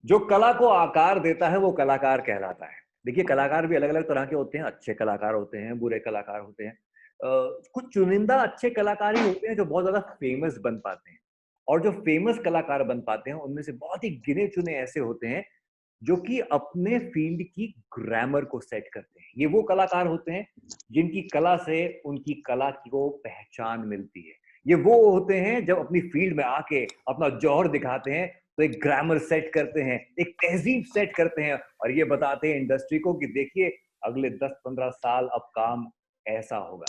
जो कला को आकार देता है वो कलाकार कहलाता है। देखिए, कलाकार भी अलग अलग तरह के होते हैं, अच्छे कलाकार होते हैं, बुरे कलाकार होते हैं। कुछ चुनिंदा अच्छे कलाकार ही होते हैं जो बहुत ज्यादा फेमस बन पाते हैं, और जो फेमस कलाकार बन पाते हैं उनमें से बहुत ही गिने चुने ऐसे होते हैं जो कि अपने फील्ड की ग्रामर को सेट करते हैं। ये वो कलाकार होते हैं जिनकी कला से उनकी कला को पहचान मिलती है। ये वो होते हैं जब अपनी फील्ड में आके अपना जौहर दिखाते हैं तो एक ग्रामर सेट करते हैं, एक तहजीब सेट करते हैं, और ये बताते हैं इंडस्ट्री को कि देखिए अगले 10-15 साल अब काम ऐसा होगा।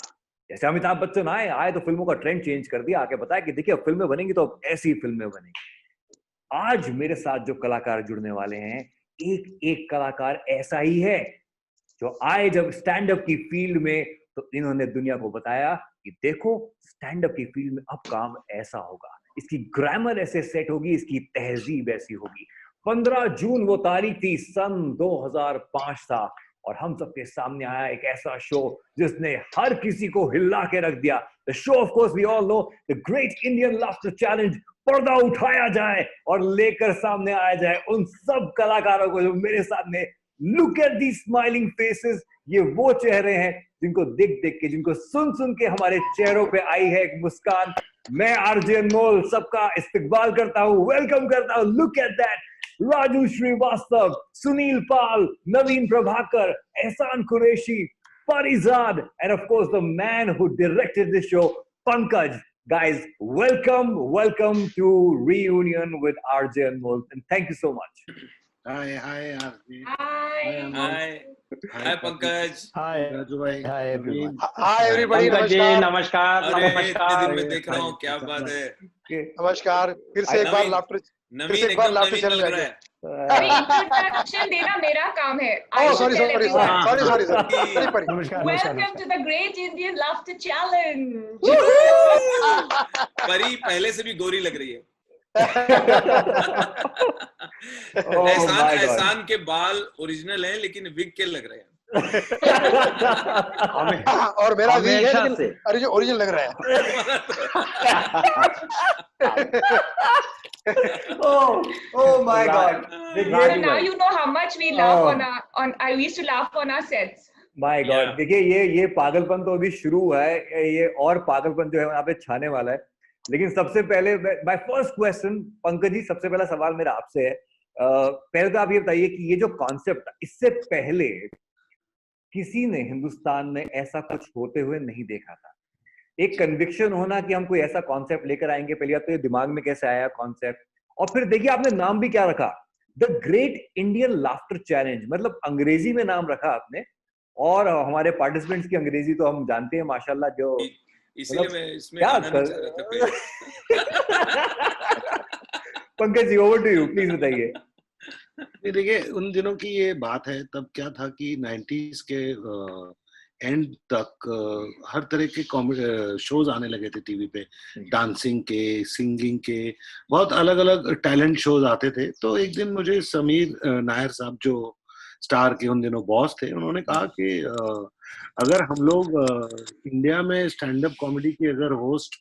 जैसे अमिताभ बच्चन आए आए तो फिल्मों का ट्रेंड चेंज कर दिया, आके बताया कि देखिए अब फिल्में बनेंगी तो अब ऐसी फिल्में बनेंगी। आज मेरे साथ जो कलाकार जुड़ने वाले हैं, एक एक कलाकार ऐसा ही है जो आए जब स्टैंड अप की फील्ड में तो इन्होंने दुनिया को बताया कि देखो स्टैंड अप की फील्ड में अब काम ऐसा होगा, इसकी ग्रामर ऐसे सेट होगी, इसकी तहजीब ऐसी होगी। 15 जून वो तारीख थी, सन 2005 था, और हम सबके सामने आया एक ऐसा शो जिसने हर किसी को हिला के रख दिया। The show of course we all know, the great Indian laughter challenge. पर्दा उठाया जाए और लेकर सामने आया जाए उन सब कलाकारों को जो मेरे सामने। Look at the smiling faces, ये वो चेहरे हैं जिनको देख देख के, जिनको सुन सुन के हमारे चेहरों पे आई है एक मुस्कान। मैं आरजे अनमोल सबका इस्तकबाल करता हूं, वेलकम करता हूं। Look at that, Raju Srivastava, Sunil Pal, Naveen Prabhakar, Ehsan Qureshi, Farizad, and of course the man who directed this show, Pankaj. Guys, welcome to Reunion with RJ Anmol, and thank you so much. Hi, RJ. Hi, Pankaj. Hi, Raju bhai. hi everyone. Hi everybody. Pankaj ji नमस्कार। अरे नमस्कार इतने दिन में देख रहा हूँ, क्या बात है। नमस्कार। फिर से एक बार लाफ्टर नवीन एकदम नवीन लग रहा है। अरे इंट्रोडक्शन देना मेरा काम है। sorry. नमस्कार Welcome to the Great Indian Laughter Challenge. परी पहले से भी गोरी लग रही है। Oh my God. एहसान के बाल ओरिजिनल हैं लेकिन विग के लग रहे हैं। और मेरा भी है हमेशा लेकिन से। अरे जो ओरिजिनल लग रहा है। Oh my God. So now you know how much we laugh I used to laugh on our sets. My God, देखिए ये पागलपन तो अभी शुरू हुआ है, ये और पागलपन जो है यहाँ पे छाने वाला है। लेकिन सबसे पहले my first question, Pankaj ji, सबसे पहला सवाल मेरा आपसे है। पहले तो आप ये बताइए कि ये जो कॉन्सेप्ट, इससे पहले किसी ने हिंदुस्तान में ऐसा कुछ होते हुए नहीं देखा था। एक कन्विक्शन होना कि हम कोई ऐसा कॉन्सेप्ट लेकर आएंगे, पहले बात तो ये दिमाग में कैसे आया कॉन्सेप्ट, और फिर देखिए आपने नाम भी क्या रखा, the great Indian laughter challenge. मतलब अंग्रेजी में नाम रखा आपने, और हमारे पार्टिसिपेंट्स की अंग्रेजी तो हम जानते हैं माशाल्लाह, जो इसीलिए मैं इसमें आना नहीं चाह रहा था। Pankaj ji, over to you, please बताइए। देखिए, उन दिनों की ये बात है, तब क्या था कि 90s के एंड तक हर तरह के शोज आने लगे थे टीवी पे, डांसिंग के, सिंगिंग के, बहुत अलग अलग टैलेंट शोज आते थे। तो एक दिन मुझे समीर नायर साहब, जो स्टार के उन दिनों बॉस थे, उन्होंने कहा कि अगर हम लोग इंडिया में स्टैंड अप कॉमेडी की अगर होस्ट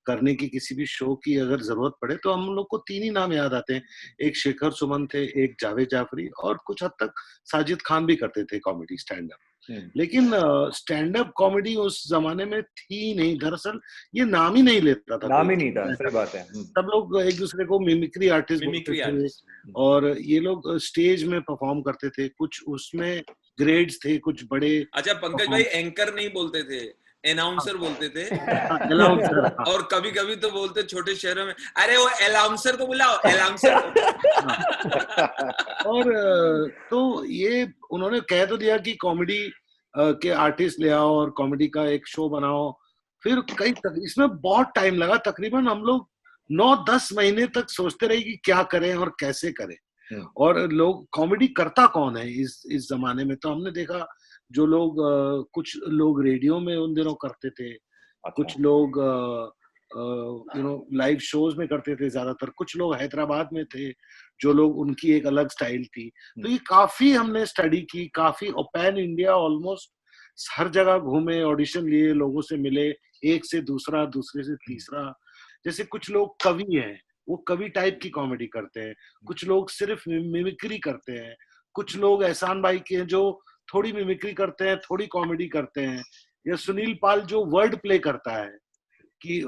करने की किसी भी शो की अगर जरूरत पड़े तो हम लोग को 3 ही नाम याद आते हैं। एक शेखर सुमन थे, एक जावेद जाफरी, और कुछ हद तक साजिद खान भी करते थे कॉमेडी स्टैंड अप। लेकिन स्टैंड अप कॉमेडी उस जमाने में थी नहीं, दरअसल ये नाम ही नहीं लेता था, नाम ही नहीं था, सही बात है। सब लोग एक दूसरे को मिमिक्री आर्टिस्ट बोलते थे, और ये लोग स्टेज में परफॉर्म करते थे। कुछ उसमें ग्रेड्स थे, कुछ बड़े। अच्छा पंकज भाई, एंकर नहीं बोलते थे, अनाउंसर बोलते थे। और कभी कभी तो बोलते छोटे शहरों में, अरे वो अलाउंसर को बुलाओ, अलाउंसर और तो ये उन्होंने कह तो दिया कि कॉमेडी के आर्टिस्ट ले आओ और कॉमेडी का एक शो बनाओ। फिर इसमें बहुत टाइम लगा, तकरीबन हम लोग 9-10 महीने तक सोचते रहे कि क्या करें और कैसे करें, और लोग कॉमेडी करता कौन है इस जमाने में। तो हमने देखा जो लोग कुछ लोग रेडियो में उन दिनों करते थे, कुछ लोग लाइव शोज में करते थे ज्यादातर, कुछ लोग हैदराबाद में थे जो लोग, उनकी एक अलग स्टाइल थी। तो ये काफी हमने स्टडी की, काफी पैन इंडिया ऑलमोस्ट हर जगह घूमे, ऑडिशन लिए, लोगों से मिले, एक से दूसरा, दूसरे से तीसरा। जैसे कुछ लोग कवि हैं, वो कवि टाइप की कॉमेडी करते हैं, कुछ लोग सिर्फ मिमिक्री करते हैं, कुछ लोग एहसान भाई के जो थोड़ी मिमिक्री करते हैं, थोड़ी कॉमेडी करते हैं, या सुनील पाल जो वर्ड प्ले करता है कि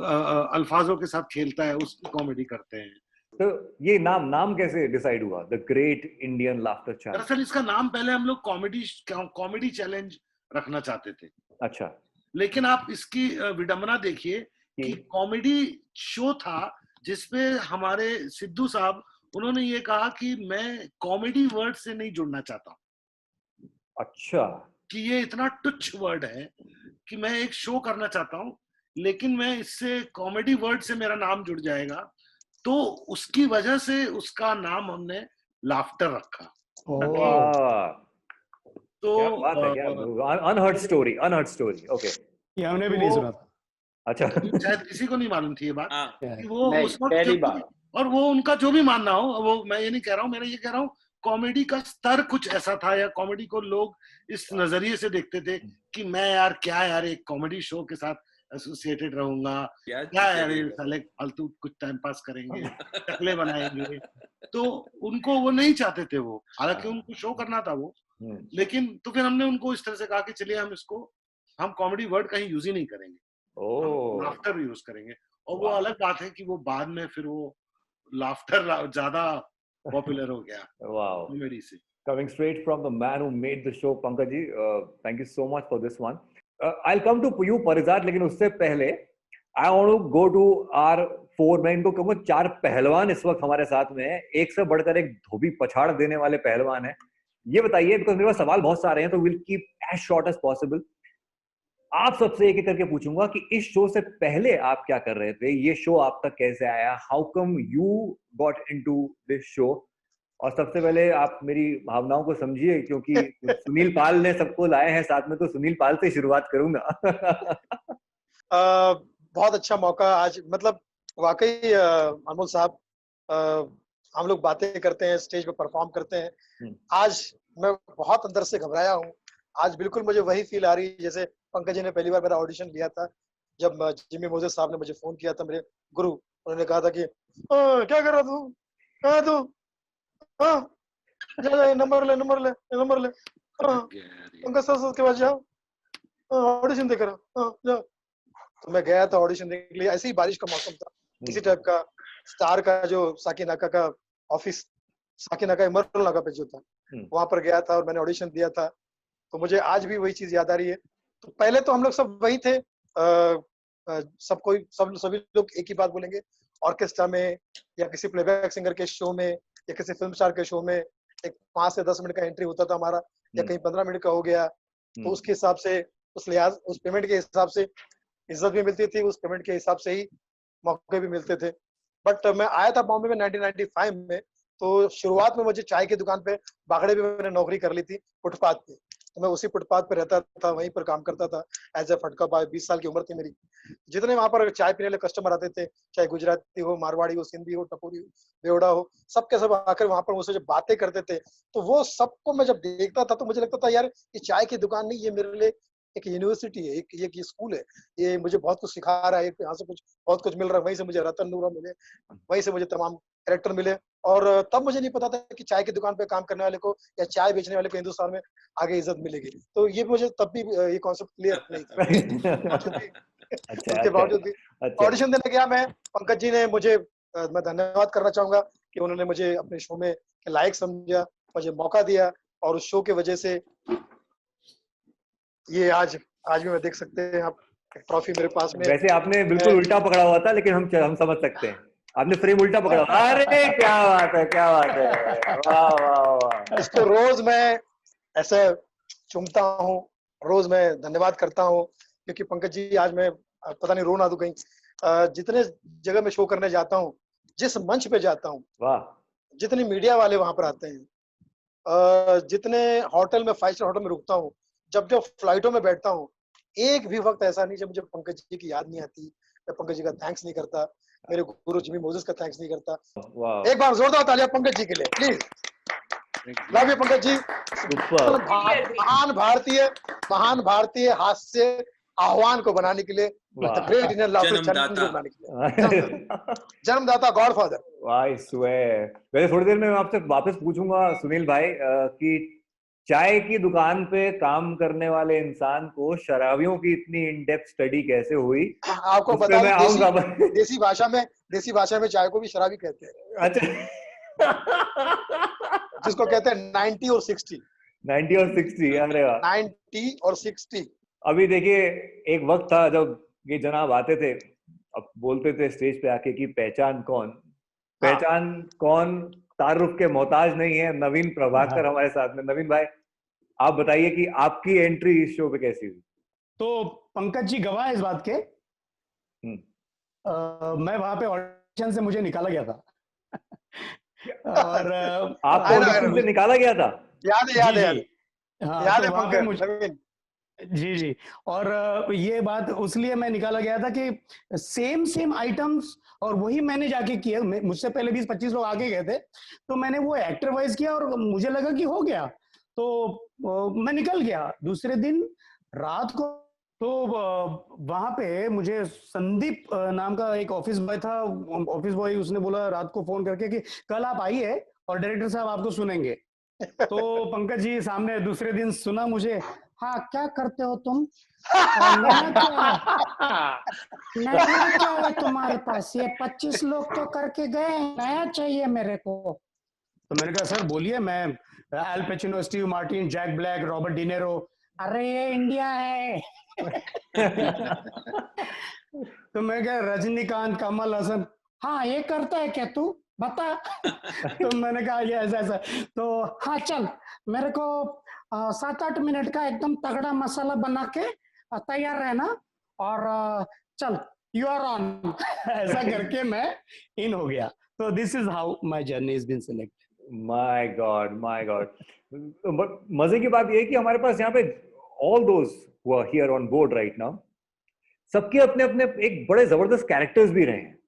अल्फाजों के साथ खेलता है, उसकी कॉमेडी करते हैं। तो ये नाम कैसे डिसाइड हुआ, the great Indian laughter challenge? दरअसल इसका नाम पहले हम लोग कॉमेडी चैलेंज रखना चाहते थे। अच्छा। लेकिन आप इसकी विडंबना देखिए कि कॉमेडी शो था जिसपे हमारे सिद्धू साहब, उन्होंने ये कहा कि मैं कॉमेडी वर्ड से नहीं जुड़ना चाहता। अच्छा। कि ये इतना तुच्छ वर्ड है कि मैं एक शो करना चाहता हूँ, लेकिन मैं इससे कॉमेडी वर्ड से मेरा नाम जुड़ जाएगा, तो उसकी वजह से उसका नाम हमने लाफ्टर रखा। तो अनहर्ड स्टोरी ओके, ये हमने भी नहीं सुना था। अच्छा। शायद किसी को नहीं मालूम थी ये बात कि वो नहीं, उस वक्त पहली बार। और वो उनका जो भी मानना हो, वो मैं ये नहीं कह रहा हूँ, मैं ये कह रहा हूँ कॉमेडी का स्तर कुछ ऐसा था, या कॉमेडी को लोग इस नजरिए से देखते थे कि मैं यार एक कॉमेडी शो के साथ एसोसिएटेड रहूंगा, क्या यार ये साले फालतू कुछ टाइम पास करेंगे, टकले बनाएंगे, तो उनको वो नहीं चाहते थे वो, हालांकि उनको शो करना था वो, लेकिन तो फिर हमने उनको इस तरह से कहा कि चलिए हम कॉमेडी वर्ड कहीं यूज ही नहीं करेंगे, लाफ्टर यूज करेंगे। और वो अलग बात है कि वो बाद में फिर वो लाफ्टर ज्यादा पॉपुलर हो गया कॉमेडी से। Coming straight from the man who made the show, Pankaj ji, thank you so much for this one. I'll come to you, Parizat, लेकिन उससे पहले I want to go to our 4, मैं इनको कहूँगा 4 पहलवान इस वक्त हमारे साथ में है, एक से बढ़कर एक धोबी पछाड़ देने वाले पहलवान है। ये बताइए, बिकॉज मेरे पास सवाल बहुत सारे हैं, तो will keep as short as possible. आप सबसे एक एक करके पूछूंगा कि इस शो से पहले आप क्या कर रहे थे, ये शो आप तक कैसे आया, how come you got into this show. और सबसे पहले आप मेरी भावनाओं को समझिए, क्योंकि सुनील पाल ने सबको लाए हैं साथ में, तो सुनील पाल से शुरुआत करूंगा। बहुत अच्छा मौका आज, मतलब वाकई अनमोल साहब, हम लोग बातें करते हैं, स्टेज पे परफॉर्म करते हैं, आज मैं बहुत अंदर से घबराया हूँ। आज बिल्कुल मुझे वही फील आ रही है जैसे पंकज जी ने पहली बार मेरा ऑडिशन लिया था, जब जिमी मोजेस साहब ने मुझे फोन किया था, मेरे गुरु, उन्होंने कहा था कि क्या कर रहा तू, कहाँ तू, जा नंबर ले, पंकज सर के पास जाओ, ऑडिशन दे कर जाओ। तो मैं गया था ऑडिशन देने के लिए, ऐसे ही बारिश का मौसम था, इसी टाइप का, स्टार का जो साकिनाका का ऑफिस, साकिनाका इमरल नाका पे जो था, वहां पर गया था और मैंने ऑडिशन दिया था। तो मुझे आज भी वही चीज याद आ रही है। तो पहले तो हम लोग सब वही थे, सभी लोग एक ही बात बोलेंगे, ऑर्केस्ट्रा में या किसी प्लेबैक सिंगर के शो में या किसी फिल्म स्टार के शो में एक 5 से 10 मिनट का एंट्री होता था हमारा, या कहीं 15 मिनट का हो गया, तो उसके हिसाब से, उस पेमेंट के हिसाब से इज्जत भी मिलती थी, उस पेमेंट के हिसाब से ही मौके भी मिलते थे। बट मैं आया था बॉम्बे में 1995 में, तो शुरुआत में मुझे चाय की दुकान पे, बागड़े में मैंने नौकरी कर ली थी फुटपाथ पे, तो मैं उसी फुटपाथ पे रहता था, वहीं पर काम करता था एज ए फटका बॉय। 20 साल की उम्र थी मेरी। जितने वहां पर चाय पीने वाले कस्टमर आते थे, चाहे गुजराती हो, मारवाड़ी हो, सिंधी हो, टपोरी हो, बेवड़ा हो, सबके सब आकर वहां पर मुझसे जब बातें करते थे, तो वो सबको मैं जब देखता था तो मुझे लगता था यार ये चाय की दुकान नहीं, ये मेरे लिए एक यूनिवर्सिटी है, एक ये स्कूल है, ये मुझे बहुत कुछ सिखा रहा है, यहाँ से बहुत कुछ मिल रहा है। वहीं से मुझे रतन नूरा मिले, वहीं से मुझे तमाम कैरेक्टर मिले, और तब मुझे नहीं पता था कि चाय की दुकान पे काम करने वाले को या चाय बेचने वाले को हिंदुस्तान में आगे इज्जत मिलेगी। तो ये मुझे तब भी ये कॉन्सेप्ट क्लियर नहीं था। उसके बावजूद भी ऑडिशन देने गया मैं, पंकज जी ने मुझे, मैं धन्यवाद करना चाहूंगा कि उन्होंने मुझे अपने शो में लायक समझा, मुझे मौका दिया, और उस शो की वजह से ये आज भी मैं देख सकते हैं आप, ट्रॉफी मेरे पास में। वैसे आपने बिल्कुल उल्टा पकड़ा हुआ था, लेकिन हम समझ सकते हैं, आपने फ्रेम उल्टा पकड़ा। अरे क्या बात है, वाह वाह वाह। इसको रोज मैं ऐसे चूमता हूँ, रोज मैं धन्यवाद करता हूँ, क्योंकि पंकज जी, आज मैं पता नहीं रो ना दूं कहीं, जितने जगह मैं शो करने जाता हूँ, जिस मंच पे जाता हूँ, जितनी मीडिया वाले वहां पर आते हैं, जितने होटल में, 5 स्टार होटल में रुकता हूँ, जब फ्लाइटों में बैठता हूँ, एक भी वक्त ऐसा नहीं जब मुझे पंकज जी की याद नहीं आती, मैं पंकज जी का थैंक्स नहीं करता, मेरे गुरु जिमी मोजेस का थैंक्स नहीं करता। एक बार जोरदार तालियां पंकज जी के लिए please. Love you Pankaj ji. महान भारतीय हास्य आह्वान को बनाने के लिए ग्रेट इंडियन लाफ्टर जन्मदाता। बनाने के लिए जन्मदाता, गॉडफादर। I swear. वैसे थोड़ी देर में मैं आपसे वापस पूछूंगा सुनील भाई कि चाय की दुकान पे काम करने वाले इंसान को शराबियों की इतनी इन डेप्थ स्टडी कैसे हुई, आपको उस पे बता मैं दूं, आऊंगा। देसी भाषा में चाय को भी शराबी कहते हैं, अच्छा। जिसको कहते हैं 90 और 60। 90 और 60, अरे वाह। 90 और 60। अभी देखिए, एक वक्त था जब ये जनाब आते थे, अब बोलते थे स्टेज पे आके कि पहचान कौन, पहचान कौन, तारुफ के मोहताज नहीं है। नवीन प्रभाकर हमारे साथ में। नवीन भाई, आप बताइए कि आपकी एंट्री इस शो पे कैसी हुई? तो पंकज जी गवाह है इस बात के। मैं वहां पे ऑडिशन से मुझे निकाला गया था। और आपको ऑडिशन से निकाला गया था? याद है हाँ, याद तो है वहां पे पंकज। जी। और ये बात उसलिए मैं निकाला गया था कि सेम आइटम्स और वही मैंने जाके किया। मुझसे पहले 20-25 लोग आगे गए थे, तो मैंने वो एक्टर वाइज किया और मुझे लगा कि हो गया, तो मैं निकल गया। दूसरे दिन रात को तो वहां पे मुझे संदीप नाम का एक ऑफिस बॉय था, ऑफिस बॉय, उसने बोला रात को फोन करके कि कल आप आइए और डायरेक्टर साहब आपको सुनेंगे। तो पंकज जी सामने दूसरे दिन सुना मुझे, हाँ क्या करते हो तुम, नया क्या है तुम्हारे पास, ये 25 लोग तो करके गए, नया चाहिए मेरे को। तो मैंने कहा सर बोलिए, मैं Al Pacino, Steve Martin, Jack Black, Robert De Niro. अरे ये इंडिया है। तो मैं क्या, रजनीकांत, कमल हसन। हाँ ये करता है क्या तू, बता। तो मैंने कहा ये ऐसा। तो हाँ चल, मेरे को 7-8 मिनट का एकदम तगड़ा मसाला बना के तैयार रहना, और चल यू आर ऑन। ऐसा करके मैं इन हो गया। तो this is how my journey is been selected. My God. मजे की बात ये है कि हमारे पास यहाँ पे all those who are here on board right now, सबके अपने अपने एक बड़े जबरदस्त कैरेक्टर्स भी रहे हैं।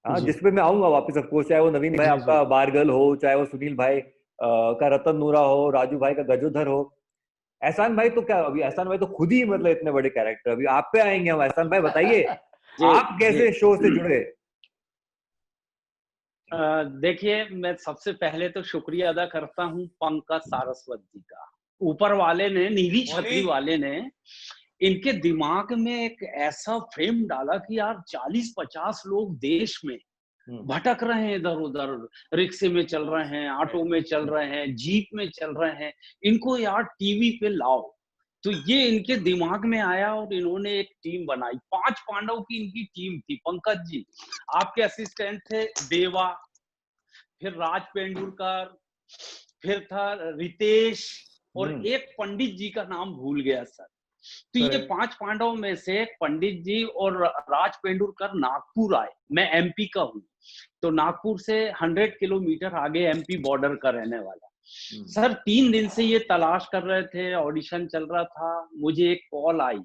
हाँ, जिसपे मैं आऊंगा वापस ऑफ कोर्स, चाहे वो नवीन भाई आपका बारगल हो, चाहे वो सुनील भाई का रतन नूरा हो, राजू भाई का गजोधर हो, एहसान भाई तो क्या, अभी एहसान भाई तो खुद ही मतलब इतने बड़े कैरेक्टर। अभी आप पे आएंगे हम। एहसान भाई बताइए आप कैसे शो से जुड़े? देखिए, मैं सबसे पहले तो शुक्रिया अदा करता हूँ पंकज सारस्वत जी का। ऊपर वाले ने, नीली छतरी वाले ने इनके दिमाग में एक ऐसा फ्रेम डाला कि यार 40-50 लोग देश में भटक रहे हैं, इधर उधर रिक्शे में चल रहे हैं, ऑटो में चल रहे हैं, जीप में चल रहे हैं, इनको यार टीवी पे लाओ। तो ये इनके दिमाग में आया और इन्होंने एक टीम बनाई। 5 पांडव की इनकी टीम थी। पंकज जी आपके असिस्टेंट थे देवा, फिर राज पेंडुलकर, फिर था रितेश, और एक पंडित जी का नाम भूल गया सर। तो ये 5 पांडव में से पंडित जी और राज पेंडुलकर नागपुर आए। मैं एमपी का हूँ, तो नागपुर से 100 किलोमीटर आगे एमपी बॉर्डर का रहने वाला। सर 3 दिन से ये तलाश कर रहे थे, ऑडिशन चल रहा था। मुझे एक कॉल आई,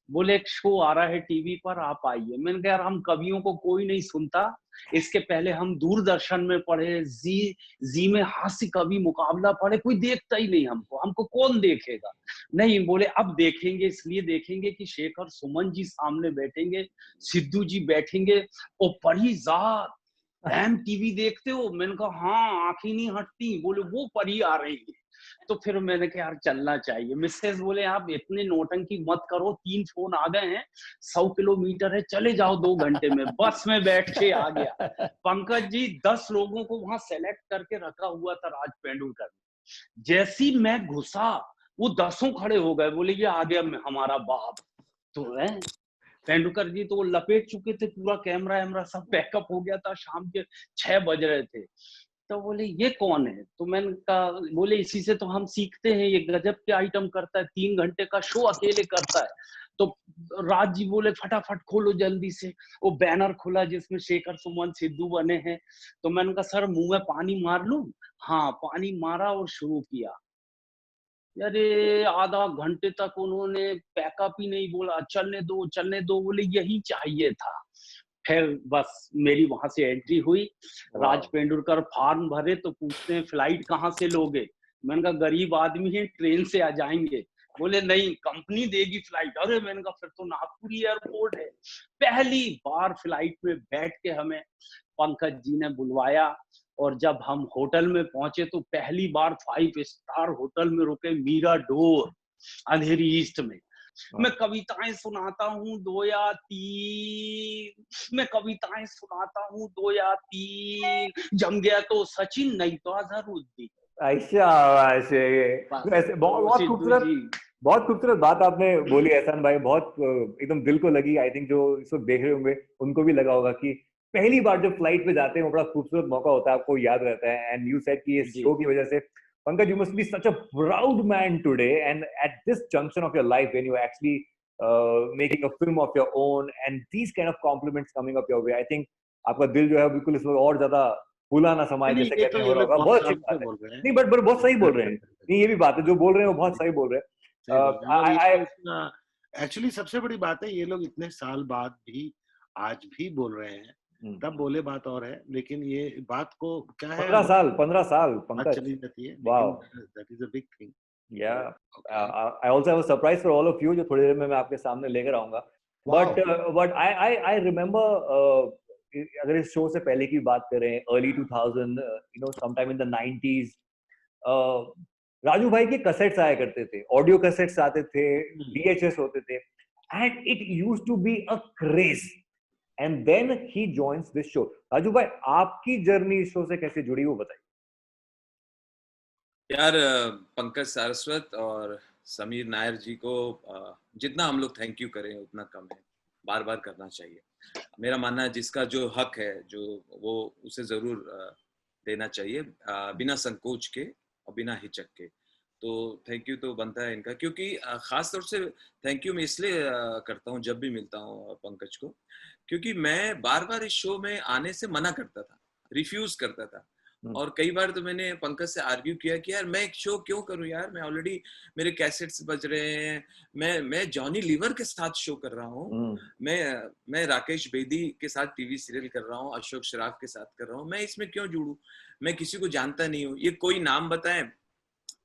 बोले एक शो आ रहा है टीवी पर, आप आइए। मैंने कहा यार हम कवियों को कोई नहीं सुनता, इसके पहले हम दूरदर्शन में पढ़े, जी में हास्य कवि मुकाबला पढ़े, कोई देखता ही नहीं हमको कौन देखेगा। नहीं, बोले अब देखेंगे, इसलिए देखेंगे कि शेखर सुमन जी सामने बैठेंगे, सिद्धू जी बैठेंगे, और परी जात टीवी देखते हो? मैंने कहा हाँ, आंखें नहीं हटती। बोले वो परी आ रही है। तो फिर मैंने कहा यार चलना चाहिए। मिसेस बोले आप इतने नौटंकी मत करो, 3 फोन आ गए हैं, 100 किलोमीटर है, चले जाओ 2 घंटे में। बस में बैठ के आ गया। पंकज जी 10 लोगों को वहां सेलेक्ट करके रखा हुआ था राज पेंडुलकर। जैसी मैं घुसा वो 10 खड़े हो गए, बोले ये आ गया हमारा बाप। तो है पेंडुलकर जी तो लपेट चुके थे, पूरा कैमरा सब बैकअप हो गया था, शाम के 6 बज रहे थे। तो बोले ये कौन है? तो मैंने कहा, बोले इसी से तो हम सीखते हैं, ये गजब के आइटम करता है, 3 घंटे का शो अकेले करता है। तो राज जी बोले फटाफट खोलो जल्दी से। वो बैनर खुला जिसमें शेखर सुमन सिद्धू बने हैं। तो मैंने कहा सर मुंह में पानी मार लूं? हाँ, पानी मारा और शुरू किया। अरे आधा घंटे तक उन्होंने पैकअप ही नहीं बोला, चलने दो। बोले यही चाहिए था। फिर बस मेरी वहां से एंट्री हुई। राज पेंडुलकर फॉर्म भरे तो पूछते हैं फ्लाइट कहाँ से लोगे? मैंने कहा गरीब आदमी है, ट्रेन से आ जाएंगे। बोले नहीं कंपनी देगी फ्लाइट। अरे मैंने कहा फिर तो नागपुर एयरपोर्ट है। पहली बार फ्लाइट में बैठ के हमें पंकज जी ने बुलवाया, और जब हम होटल में पहुंचे तो पहली बार 5 स्टार होटल में रुके, मीरा डोर, अंधेरी ईस्ट में। मैं कविताएं सुनाता हूँ 2 या 3, मैं कविताएं सुनाता हूँ 2 या 3, जम गया तो सचिन नहीं तो अजहरुद्दीन। अच्छा ऐसे बहुत खूबसूरत बात आपने बोली एहसान भाई, बहुत एकदम दिल को लगी। आई थिंक जो इस वक्त देख रहे होंगे उनको भी लगा होगा कि पहली बार जब फ्लाइट पे जाते हैं वो बड़ा खूबसूरत मौका होता है, आपको याद रहता है। एंड यू सेड कि इस शो की वजह से Pankaj, you must be such a proud man today, and at this junction of your life when you're actually making a film of your own and these kind of compliments coming up your way, I think आपका दिल जो है बिल्कुल इस वक्त और ज्यादा फूला ना समाये जैसे कहते हैं हो रहा होगा। बहुत अच्छी बात है। नहीं बट बहुत सही बोल रहे हैं। नहीं ये भी बात है, जो बोल रहे हैं वो बहुत सही बोल रहे हैं। एक्चुअली सबसे बड़ी बात है, ये लोग इतने साल बाद भी आज भी बोल रहे हैं, तब बोले बात और है, लेकिन ये बात को क्या है 15 साल पंकज चली जाती है। Wow, that is a big thing. Yeah I also have a surprise for all of you जो थोड़ी देर में मैं आपके सामने लेकर आऊंगा। बट आई रिमेंबर अगर इस शो से पहले की बात करें, early 2000, you know sometime in the 90s, Raju भाई के कैसेट्स आया करते थे, ऑडियो कैसेट्स आते थे, VHS होते थे, and it used to be a craze. And then he joins this show. Raju भाई आपकी जर्नी इस शो से कैसे जुड़ी वो बताइए। यार पंकज सारस्वत और समीर नायर जी को जितना हम लोग थैंक यू करें उतना कम है, बार बार करना चाहिए। मेरा मानना है जिसका जो हक है जो वो उसे जरूर देना चाहिए, बिना संकोच के और बिना हिचक के। तो थैंक यू तो बनता है इनका, क्योंकि खास तौर से थैंक यू मैं इसलिए करता हूँ जब भी मिलता हूँ पंकज को, क्योंकि मैं बार बार इस शो में आने से मना करता था, रिफ्यूज करता था। और कई बार तो मैंने पंकज से आर्ग्यू किया कि यार मैं एक शो क्यों करूं यार, मैं ऑलरेडी मेरे कैसेट्स बज रहे हैं, मैं जॉनी लीवर के साथ शो कर रहा हूँ, मैं राकेश बेदी के साथ टीवी सीरियल कर रहा हूँ, अशोक शराफ के साथ कर रहा हूँ, मैं इसमें क्यों जुड़ूं, मैं किसी को जानता नहीं हूँ। ये कोई नाम बताएं,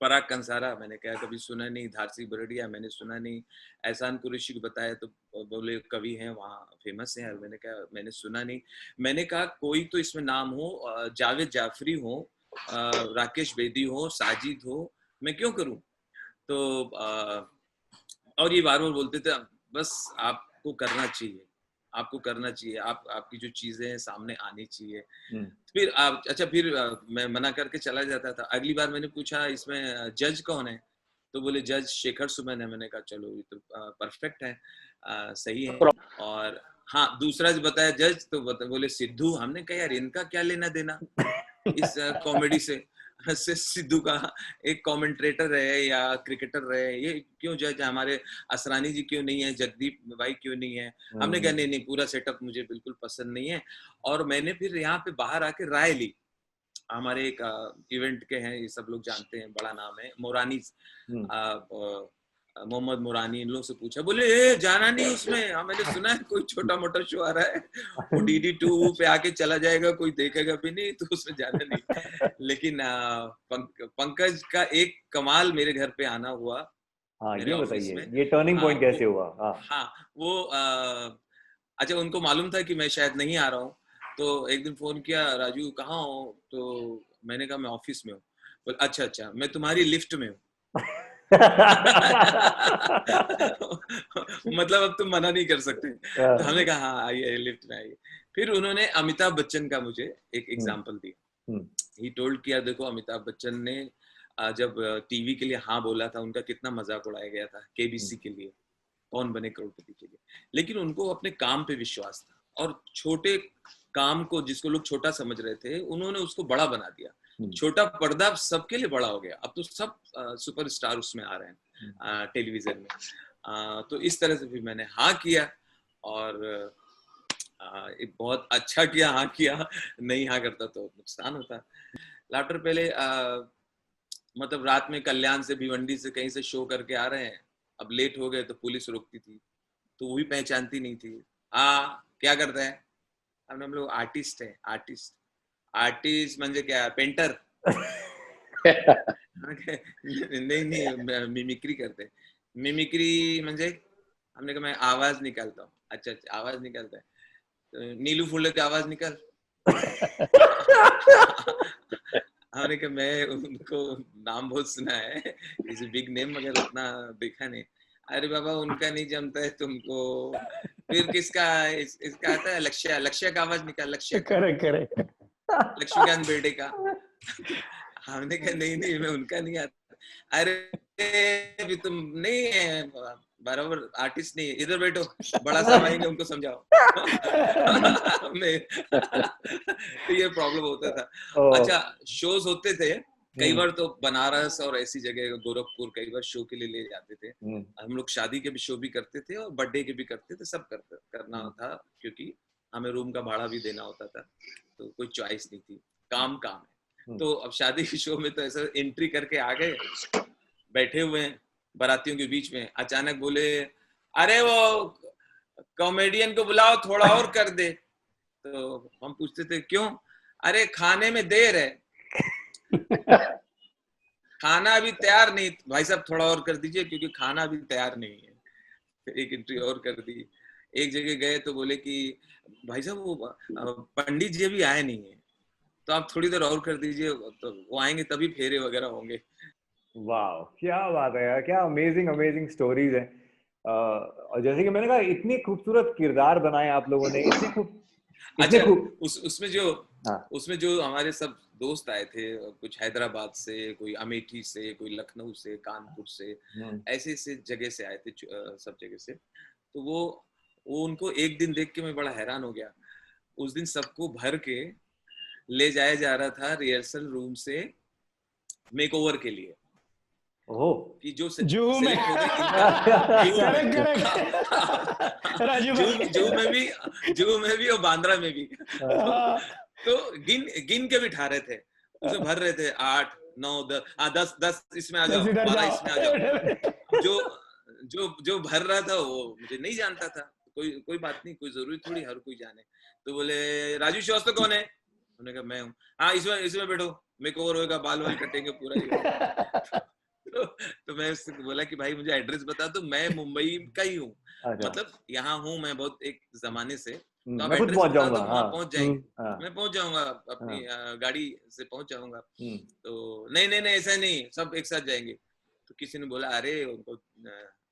पराग कंसारा मैंने कहा कभी सुना नहीं, धारसी बरडिया मैंने सुना नहीं, एहसान कुरैशी को बताया तो बोले कवि हैं वहाँ फेमस हैं, मैंने कहा मैंने सुना नहीं। मैंने कहा कोई तो इसमें नाम हो, जावेद जाफरी हो, राकेश बेदी हो, साजिद हो, मैं क्यों करूं। तो और ये बार बार बोलते थे बस आपको करना चाहिए, आपको करना चाहिए, आपकी जो चीजें हैं सामने आनी चाहिए। फिर अच्छा फिर मैं मना करके चला जाता था। अगली बार मैंने पूछा इसमें जज कौन है, तो बोले जज शेखर सुमन है। मैंने कहा चलो ये तो परफेक्ट है, सही है। और हाँ दूसरा बताया जज तो बोले सिद्धू। हमने कहा यार इनका क्या लेना देना इस कॉमेडी से सिद्धू का एक कमेंटेटर है या क्रिकेटर रहे, ये क्यों जज है, हमारे असरानी जी क्यों नहीं है, जगदीप भाई क्यों नहीं है। हमने कहा नहीं पूरा सेटअप मुझे बिल्कुल पसंद नहीं है। और मैंने फिर यहाँ पे बाहर आके राय ली, हमारे एक इवेंट के हैं, ये सब लोग जानते हैं, बड़ा नाम है मोरानी, मोहम्मद मोरानी, इन लोगों से पूछा, बोले ए जाना नहीं उसमें, हाँ मैंने सुना है कोई छोटा मोटा शो आ रहा है, वो DD2 पे आके चला जाएगा, कोई देखेगा भी नहीं, तो उसमें जाना नहीं। लेकिन पंकज का एक कमाल मेरे घर पे आना हुआ। हाँ ये बताइए ये टर्निंग पॉइंट कैसे हुआ। हाँ वो अच्छा उनको मालूम था कि मैं शायद नहीं आ रहा हूँ, तो एक दिन फोन किया, राजू कहाँ हो, तो मैंने कहा मैं ऑफिस में हूँ। अच्छा मैं तुम्हारी लिफ्ट में हूँ। मतलब अब तुम मना नहीं कर सकते। तो हमने कहा हाँ आइए लिफ्ट में आइए। फिर उन्होंने अमिताभ बच्चन का मुझे एक एग्जांपल दिया। ही टोल्ड किया देखो अमिताभ बच्चन ने जब टीवी के लिए हाँ बोला था, उनका कितना मजाक उड़ाया गया था KBC के लिए, कौन बने करोड़पति के लिए, लेकिन उनको अपने काम पे विश्वास था और छोटे काम को जिसको लोग छोटा समझ रहे थे उन्होंने उसको बड़ा बना दिया। छोटा पर्दा सबके लिए बड़ा हो गया, अब तो सब सुपरस्टार उसमें आ रहे हैं टेलीविजन में। तो इस तरह से भी मैंने हाँ किया और बहुत अच्छा किया, हाँ किया, नहीं हाँ करता तो नुकसान होता। लाफ्टर पहले मतलब रात में कल्याण से भिवंडी से कहीं से शो करके आ रहे हैं, अब लेट हो गए तो पुलिस रोकती थी, तो वो भी पहचानती नहीं थी। हाँ क्या करता है, हम लोग आर्टिस्ट है, आर्टिस्ट म्हणजे क्या, पेंटर। नहीं मिमिक्री करते। मिमिक्री म्हणजे हमने कहा मैं आवाज निकालता हूँ. अच्छा आवाज निकालता है. नीलू फुले का आवाज निकाल. हमने कहा मैं उनको नाम बहुत सुना है, इज बिग नेम, मगर उतना देखा नहीं. अरे बाबा उनका नहीं जमता है तुमको, फिर किसका इसका आता है, लक्ष्य का आवाज निकाल, लक्ष्य का, करेक्ट. लक्ष्मीकांत बेर्डे का. हमने कहा नहीं मैं उनका नहीं आता. अरे अभी तुम नहीं है बराबर आर्टिस्ट नहीं है, इधर बैठो, बड़ा सा भाई ने उनको समझाओ. तो ये प्रॉब्लम होता था. अच्छा शोज होते थे कई बार तो बनारस और ऐसी जगह, गोरखपुर, कई बार शो के लिए ले जाते थे. हम लोग शादी के भी शो भी करते थे और बर्थडे के भी करते थे, सब करना था क्योंकि हमें रूम का भाड़ा भी देना होता था, तो कोई चॉइस नहीं थी, काम है. तो अब शादी के शो में तो ऐसा एंट्री करके आ गए, बैठे हुए हैं बारातियों के बीच में, अचानक बोले अरे वो कॉमेडियन को बुलाओ थोड़ा और कर दे. तो हम पूछते थे क्यों? अरे खाने में देर है, खाना अभी तैयार नहीं, भाई साहब थोड़ा और कर दीजिए क्योंकि खाना अभी तैयार नहीं है. फिर एक एंट्री और कर दी. एक जगह गए तो बोले कि भाई साहब वो पंडित जी भी आए नहीं है, तो आप थोड़ी देर और कर दीजिए, तो वो आएंगे तभी फेरे वगैरह होंगे. वाह क्या बात है यार, क्या अमेजिंग स्टोरीज है. और जैसे कि मैंने कहा इतनी खूबसूरत किरदार बनाए आप लोगों ने, अच्छा उसमें जो हमारे सब दोस्त आए थे, कुछ हैदराबाद से, कोई अमेठी से, कोई लखनऊ से, कानपुर से, ऐसे जगह से आए थे, सब जगह से. तो वो उनको एक दिन देख के मैं बड़ा हैरान हो गया. उस दिन सबको भर के ले जाया जा रहा था रिहर्सल रूम से मेकओवर के लिए. कि जो सेलेक्ट हो गए जू में भी और बांद्रा में भी. तो गिन के बिठा रहे थे, उसे भर रहे थे 8, 9, 10 इसमें आ जाओ, 12 इसमें आ जाओ. जो भर रहा था वो मुझे नहीं जानता था. कोई बात नहीं, कोई जरूरी थोड़ी हर कोई जाने. तो बोले राजू श्रीवास्तव कौन है? उन्होंने कहा मैं हूँ. हाँ इसमें बैठो, मेकओवर होएगा, बाल वाल कटेंगे पूरा. तो मैं उससे बोला कि भाई मुझे एड्रेस बता दो, मैं मुंबई का ही हूँ, मतलब यहाँ हूँ मैं बहुत एक जमाने से, तो आप एड्रेस बता दो, वहाँ पहुंच जाएंगे. मैं पहुंच जाऊंगा, अपनी गाड़ी से पहुंच जाऊंगा. तो नहीं ऐसा नहीं, सब एक साथ जाएंगे. तो किसी ने बोला अरे उनको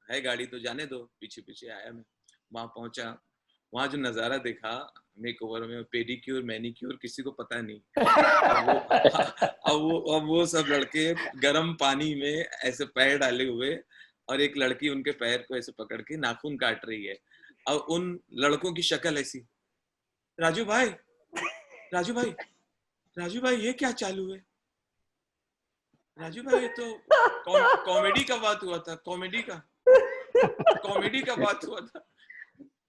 है गाड़ी तो जाने दो. पीछे आया मैं, वहां पहुंचा, वहां जो नजारा देखा मेकओवर में, पेडिक्योर मैनिक्योर किसी को पता नहीं. अब वो सब लड़के गर्म पानी में ऐसे पैर डाले हुए, और एक लड़की उनके पैर को ऐसे पकड़ के नाखून काट रही है. और उन लड़कों की शक्ल ऐसी, राजू भाई ये क्या चालू है? राजू भाई ये तो कॉमेडी का बात हुआ था, कॉमेडी का बात हुआ था.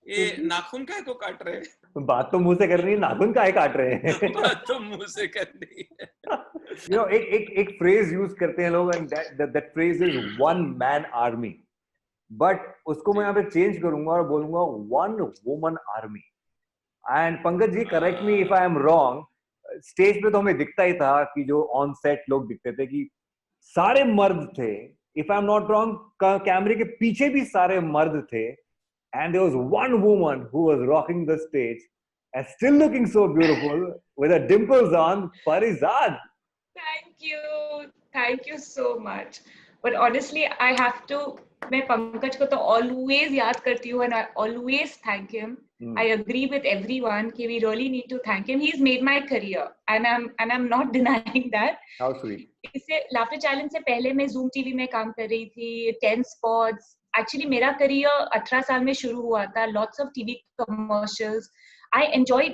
ये नाखून काहे को काट रहे हैं? बात तो मुंह से करनी है, नाखून काहे काट रहे हैं? बात तो मुंह से करनी है. You know, एक फ्रेज यूज करते हैं लोग, and that phrase is one man army. But उसको मैं यहाँ पे चेंज करूंगा और बोलूंगा one woman army. And Pankaj ji correct me if I am wrong, stage पे तो हमें दिखता ही था कि जो ऑन सेट लोग दिखते थे कि सारे मर्द थे. If I am not wrong, कैमरे के पीछे भी सारे मर्द थे. And there was one woman who was rocking the stage and still looking so beautiful with her dimples on, Parizad. Thank you so much. But honestly, I have to, मैं पंकज को तो always याद करती हूँ and I always thank him. I agree with everyone कि we really need to thank him. He's made my career and I'm not denying that. How sweet. इससे Laughter Challenge से पहले मैं Zoom TV में काम कर रही थी, 10 spots. Actually, मेरा करियर 18 साल में शुरू हुआ था. Lots of TV commercials. I enjoyed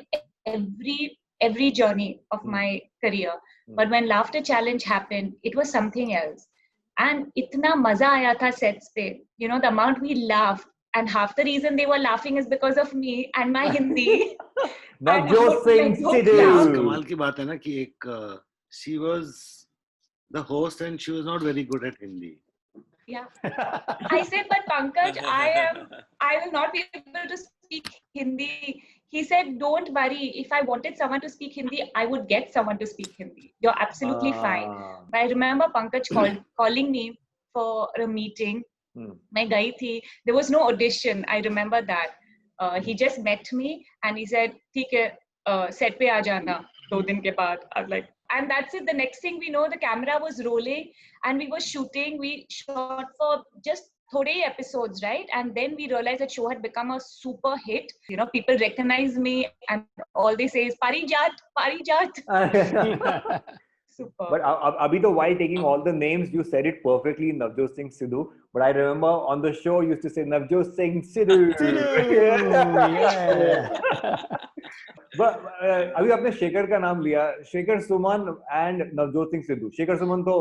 every journey of my career. But when Laughter Challenge happened, it was something else. And इतना मजा आया था sets पे. You know, the amount we laughed. And half the reason they were laughing is because of me and my Hindi. Navjot Singh Sidhu. कमाल की बात है ना कि एक she was the host and she was not very good at Hindi. Yeah. I said, but Pankaj, I will not be able to speak Hindi. He said, don't worry. If I wanted someone to speak Hindi, I would get someone to speak Hindi. You're absolutely fine. But I remember Pankaj calling me for a meeting मैं गई थी, there was no audition, I remember that. He just met me and he said, ठीक है, set पे आ जाना 2 दिन के बाद. I was like, and that's it. The next thing we know, the camera was rolling and we were shooting. We shot for just thode episodes, right? And then we realized that show had become a super hit. You know, people recognize me and all they say is Parijat, Parijat. Super. But abhi to while taking all the names, you said it perfectly, Navjot Singh Sidhu. But I remember on the show you used to say Navjot Singh Sidhu. But अभी आपने शेखर का नाम लिया, Shekhar Suman and Navjot Singh Sidhu. Shekhar Suman तो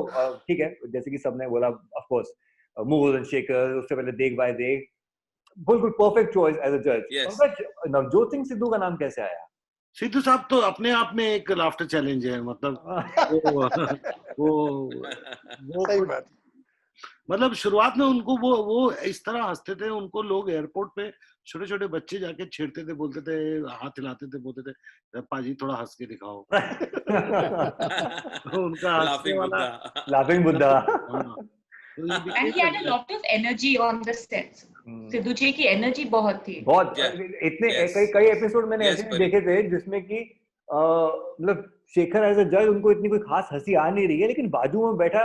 ठीक है, जैसे कि सबने बोला, of course move and Shekhar, उससे पहले देख बाय देख, बिल्कुल परफेक्ट चॉइस एज अ जज. नवजोत सिंह सिद्धू का नाम कैसे आया? सिद्धू साहब तो अपने आप में एक लाफ्टर चैलेंज है. मतलब वो सही बात. मतलब शुरुआत में उनको वो इस तरह हंसते थे. उनको लोग एयरपोर्ट पे छोटे छोटे बच्चे जाके छेड़ते थे, बोलते थे, हाथ हिलाते थे, बोलते थे पाजी थोड़ा हंस के दिखाओ. उनका laughing Buddha. And he had a lot of energy on the sets. Sidhu ji की एनर्जी बहुत थी. बहुत. इतने कई एपिसोड मैंने ऐसे भी देखे थे जिसमें कि मतलब शेखर एज अ जज, उनको इतनी कोई खास हंसी आ नहीं रही है, लेकिन बाजू में बैठा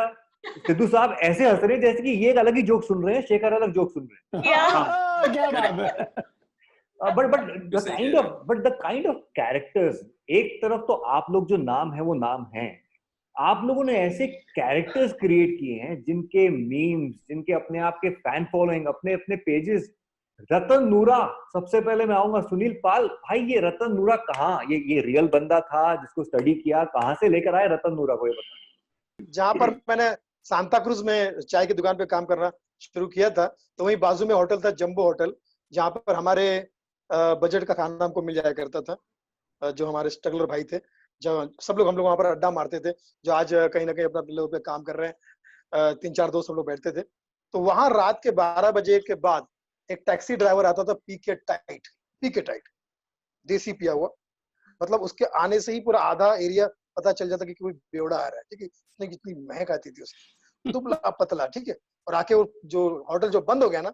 सिद्धू साहब ऐसे हंस रहे हैं जैसे कि ये एक अलग ही जोक सुन रहे हैं, शेखर अलग जोक सुन रहे हैं. क्या बात है. but the kind of characters, एक तरफ तो आप लोग जो नाम है वो नाम है, आप लोगों ने ऐसे कैरेक्टर्स क्रिएट किए हैं जिनके मीम्स, जिनके अपने आप के फैन फॉलोइंग, अपने अपने पेजेस. रतन नूरा, सबसे पहले मैं आऊंगा. सुनील पाल भाई, ये रतन नूरा कहाँ, ये रियल बंदा था जिसको स्टडी किया, कहाँ से लेकर आए रतन नूरा को, ये बता. जहाँ पर मैंने सांता क्रूज में चाय की दुकान पे काम करना शुरू किया था, तो वहीं बाजू में होटल था, जंबो होटल, जहाँ पर हमारे बजट का खाना हमको मिल जाया करता था. जो हमारे स्ट्रगलर भाई थे, जो सब लोग, हम लोग वहाँ पर अड्डा मारते थे, जो आज कहीं ना कहीं अपना बिल्लो पे काम कर रहे हैं. 3-4 दोस्त हम लोग बैठते थे. तो वहां रात के 12 बजे के बाद एक टैक्सी ड्राइवर आता था, पी के टाइट, देसी पिया हुआ. मतलब उसके आने से ही पूरा आधा एरिया पता चल जाता कि कोई बेवड़ा आ रहा है. ठीक है, इतनी कितनी महक आती थी उसकी, दुबला पतला. ठीक है, और आके वो जो होटल जो बंद हो गया ना,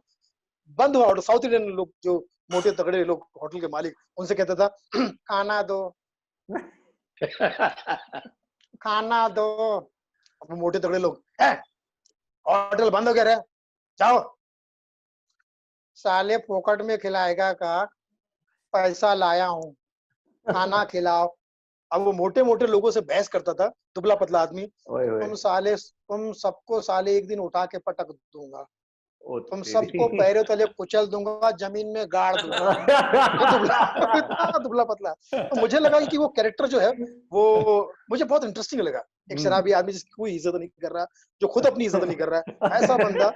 बंद हुआ होटल, साउथ इंडियन लोग, जो मोटे तगड़े लोग, होटल के मालिक, उनसे कहता था खाना दो, खाना दो. अब मोटे तगड़े लोग, होटल बंद हो गया रे, जाओ. साले पोकट में खिलाएगा का, पैसा लाया हूँ, खाना खिलाओ. अब वो मोटे मोटे लोगों से बहस करता था, दुबला पतला आदमी. तुम सबको साले एक दिन उठा के पटक दूंगा, तुम सबको पैरों तले कुचल दूंगा, जमीन में गाड़ दूंगा. दुबला पतला. तो मुझे लगा कि वो कैरेक्टर जो है वो मुझे बहुत इंटरेस्टिंग लगा. एक शराबी आदमी जिसकी कोई इज्जत नहीं कर रहा, जो खुद अपनी इज्जत नहीं कर रहा है, ऐसा बंदा.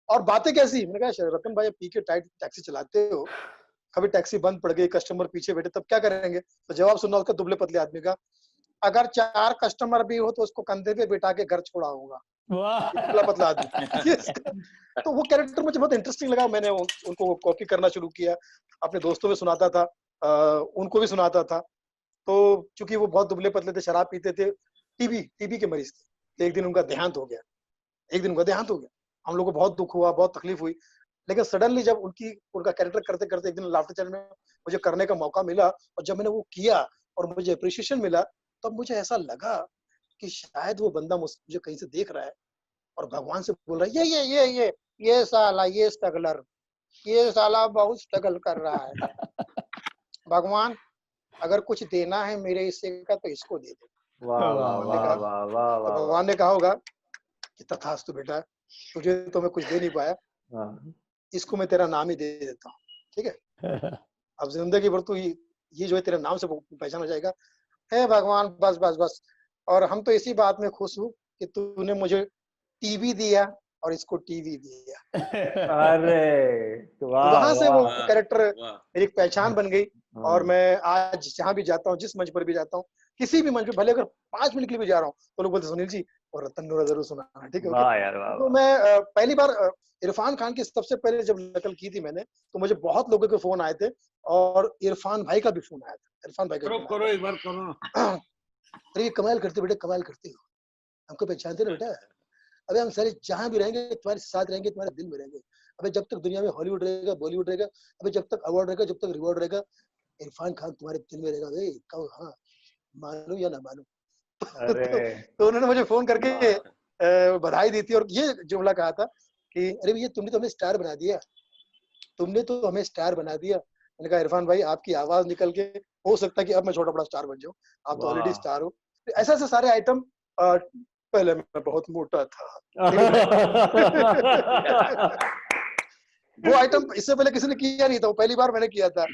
और बातें कैसी, मैंने कहा रतन भाई, पी के टाइट टैक्सी चलाते हो, कभी टैक्सी बंद पड़ गई, कस्टमर पीछे बैठे, तब क्या करेंगे? तो जवाब सुनना उसका दुबले पतले आदमी का, अगर 4 कस्टमर भी हो तो उसको कंधे पे बिठा के घर छोड़ाऊंगा. दुबला पतला आदमी. तो वो कैरेक्टर मुझे बहुत इंटरेस्टिंग लगा. मैंने उनको कॉपी करना शुरू किया, अपने दोस्तों में सुनाता था, उनको भी सुनाता था. तो चूंकि वो बहुत दुबले पतले थे, शराब पीते थे, टीबी के मरीज थे. एक दिन उनका देहांत हो गया. हम लोग को बहुत दुख हुआ, बहुत तकलीफ हुई. लेकिन सडनली जब उनका कैरेक्टर करते करते एक दिन लाफ्टर चैनल में मुझे करने का मौका मिला, और जब मैंने वो किया और मुझे अप्रिशिएशन मिला, तब मुझे ऐसा लगा कि शायद वो बंदा मुझे कहीं से देख रहा है और भगवान से बोल रहा है, ये साला, ये स्ट्रगलर, ये साला बहुत स्ट्रगल कर रहा है. भगवान, अगर कुछ देना है मेरे हिस्से का तो इसको दे दे. भगवान ने कहा होगा कि तथास्तु बेटा, तुझे तो मैं कुछ दे नहीं पाया, इसको मैं तेरा नाम ही दे देता हूँ. ठीक है, अब जिंदगी भर तू ये जो है तेरे नाम से पहचाना जाएगा. हे भगवान, बस बस बस. और हम तो इसी बात में खुश हूँ कि तूने मुझे टीवी दिया और इसको टीवी दिया. अरे वहां से वो कैरेक्टर मेरी पहचान बन गई. और मैं आज जहाँ भी जाता हूँ, जिस मंच पर भी जाता हूँ, किसी भी मंच पे, भले अगर 5 मिनट के लिए भी जा रहा हूँ, तो लोग बोलते सुनील जी और रतन नूरा जरूर सुनाना. ठीक है. तो मैं पहली बार इरफान खान की सबसे पहले जब नकल की थी मैंने, तो मुझे बहुत लोगों के फोन आए थे, और इरफान भाई का भी फोन आया था. इरफान भाई करो एक बार करो. अरे कमाल करते बेटे, कमाल करते हो, हमको पहचानते ना बेटा. अबे हम सारे जहां भी रहेंगे तुम्हारे साथ रहेंगे, तुम्हारे दिल में रहेंगे। अबे जब तक दुनिया में हॉलीवुड रहेगा, बॉलीवुड रहेगा, अबे जब तक अवार्ड रहेगा, जब तक रिवॉर्ड रहेगा, इरफान खान तुम्हारे दिल में रहेगा। भाई कहो हाँ, मानो या ना मानो। अरे तो उन्होंने मुझे फोन करके बधाई दी थी और ये जुमला कहा था कि अरे भैया तुमने तो हमें स्टार बना दिया, तुमने तो हमें स्टार बना दिया। मैंने कहा इरफान भाई आपकी आवाज निकल के हो सकता है कि अब मैं छोटा बड़ा स्टार बन जाऊं, आप तो ऑलरेडी वाह। स्टार हो। ऐसे ऐसे सारे आइटम। पहले मैं बहुत मोटा था, वो आइटम इससे पहले किसी ने किया नहीं था, वो पहली बार मैंने किया था।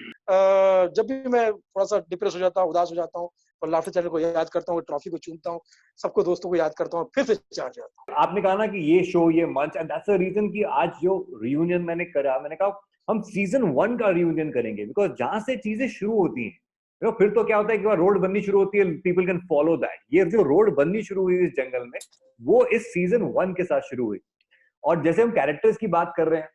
जब भी मैं थोड़ा सा डिप्रेस हो जाता हूँ, उदास हो जाता हूँ, तो लाफ्टर चैनल को याद करता हूँ, ट्रॉफी को चूमता हूँ, सबको दोस्तों को याद करता हूँ, फिर से चार्ज जाता हूँ। आपने कहा ना कि ये शो, ये मंच, एंड दैट्स द रीजन कि आज जो रियूनियन मैंने करा, मैंने कहा हम सीजन 1 का रियूनियन करेंगे, बिकॉज जहां से चीजें शुरू होती हैं, फिर तो क्या होता है कि रोड बननी शुरू होती है, पीपल कैन फॉलो दैट। ये जो रोड बननी शुरू हुई इस जंगल में, वो इस सीजन 1 के साथ शुरू हुई। और जैसे हम कैरेक्टर्स की बात कर रहे हैं,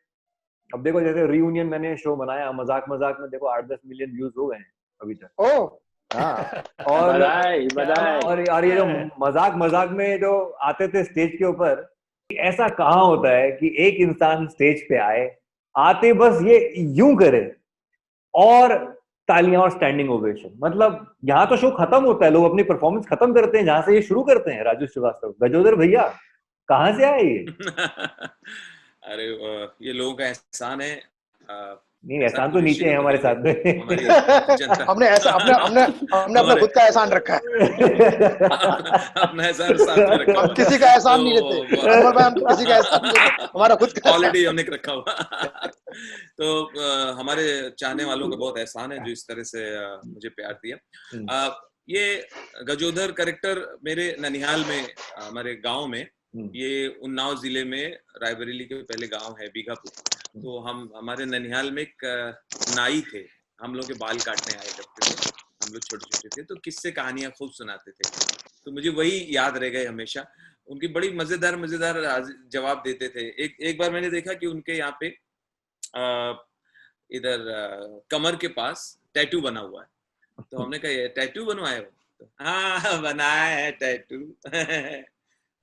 अब देखो जैसे रियूनियन मैंने शो बनाया, मजाक मजाक में देखो 8-10 मिलियन व्यूज हो गए हैं अभी तक। ओह हाँ, और बधाई बधाई। और ये जो मजाक मजाक में जो आते थे स्टेज के ऊपर, ऐसा कहाँ होता है कि एक इंसान स्टेज पे आए, आते बस ये यूं करे और तालियां और स्टैंडिंग ओवेशन। मतलब यहाँ तो शो खत्म होता है, लोग अपनी परफॉर्मेंस खत्म करते हैं जहां से ये शुरू करते हैं। राजू श्रीवास्तव, गजोदर भैया कहाँ से आए ये? अरे ये लोगों का एहसान है। नहीं, एहसान एहसान तो तो नीचे है निश्चित हमारे साथ में। हमारी जनता। हमने ऐसा हमने अपना खुद का एहसान रखा है। अपना एहसान साथ में रखा हम हुआ किसी का एहसान नहीं लेते, अनवर भाई, हम किसी का एहसान नहीं लेते, हमारा खुद का ऑलरेडी हमने रखा हुआ। तो हमारे चाहने वालों का बहुत एहसान है जो इस तरह से मुझे प्यार दिया। ये गजोधर कैरेक्टर मेरे ननिहाल में, हमारे गांव में, ये उन्नाव जिले में रायबरेली के पहले गांव है बीघापुर। तो हमारे ननिहाल में एक नाई थे, हम लोग के बाल काटने आए करते थे, हम लोग छोटे छोटे थे, तो किस्से कहानियां खूब सुनाते थे। तो मुझे वही याद रह गए हमेशा। उनकी बड़ी मजेदार मजेदार जवाब देते थे। एक बार मैंने देखा कि उनके यहाँ पे इधर कमर के पास टैटू बना हुआ है। तो हमने कहा ये टैटू बनवाए हो? तो हाँ बनाया है टैटू।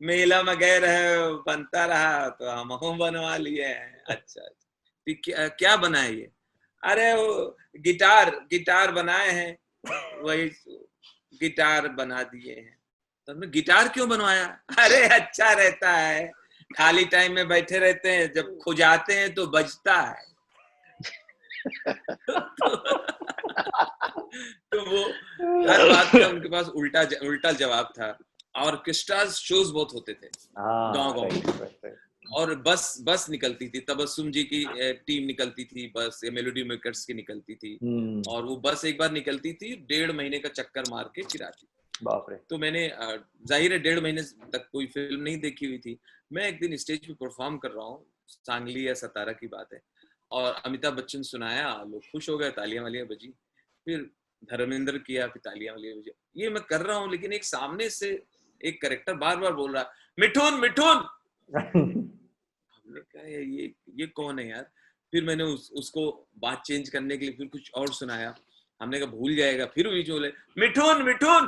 मेला में गए रहे, बनता रहा तो हम बनवा लिए हैं। अच्छा, क्या बनाए ये? अरे वो गिटार बनाए हैं, वही गिटार बना दिए हैं। तो हमने गिटार क्यों बनवाया? अरे अच्छा रहता है, खाली टाइम में बैठे रहते हैं, जब खुजाते हैं तो बजता है। तो वो हर बात का उनके पास उल्टा जवाब था। ऑर्केस्ट्रा शोज बहुत होते थे गांव में, और बस निकलती थी, तबस्सुम जी की टीम निकलती थी बस, या मेलोडी मेकर्स की निकलती थी, और वो बस एक बार निकलती थी, 1.5 महीने का चक्कर मार के फिर आती। बाप रे। तो मैंने जाहिर है 1.5 महीने तक कोई फिल्म नहीं देखी हुई थी। मैं एक दिन स्टेज पे परफॉर्म कर रहा हूँ, सांगली या सतारा की बात है, और अमिताभ बच्चन सुनाया, लोग खुश हो गए, तालियां वालियां बजी। फिर धर्मेंद्र किया, फिर तालियां वालियां बजी। ये मैं कर रहा हूँ, लेकिन एक सामने से एक कैरेक्टर बार बार बोल रहा, मिठुन मिठुन। हमने कहा ये कौन है यार? फिर मैंने उसको बात चेंज करने के लिए फिर कुछ और सुनाया। हमने कहा भूल जाएगा, फिर भी बोले मिठुन मिठुन।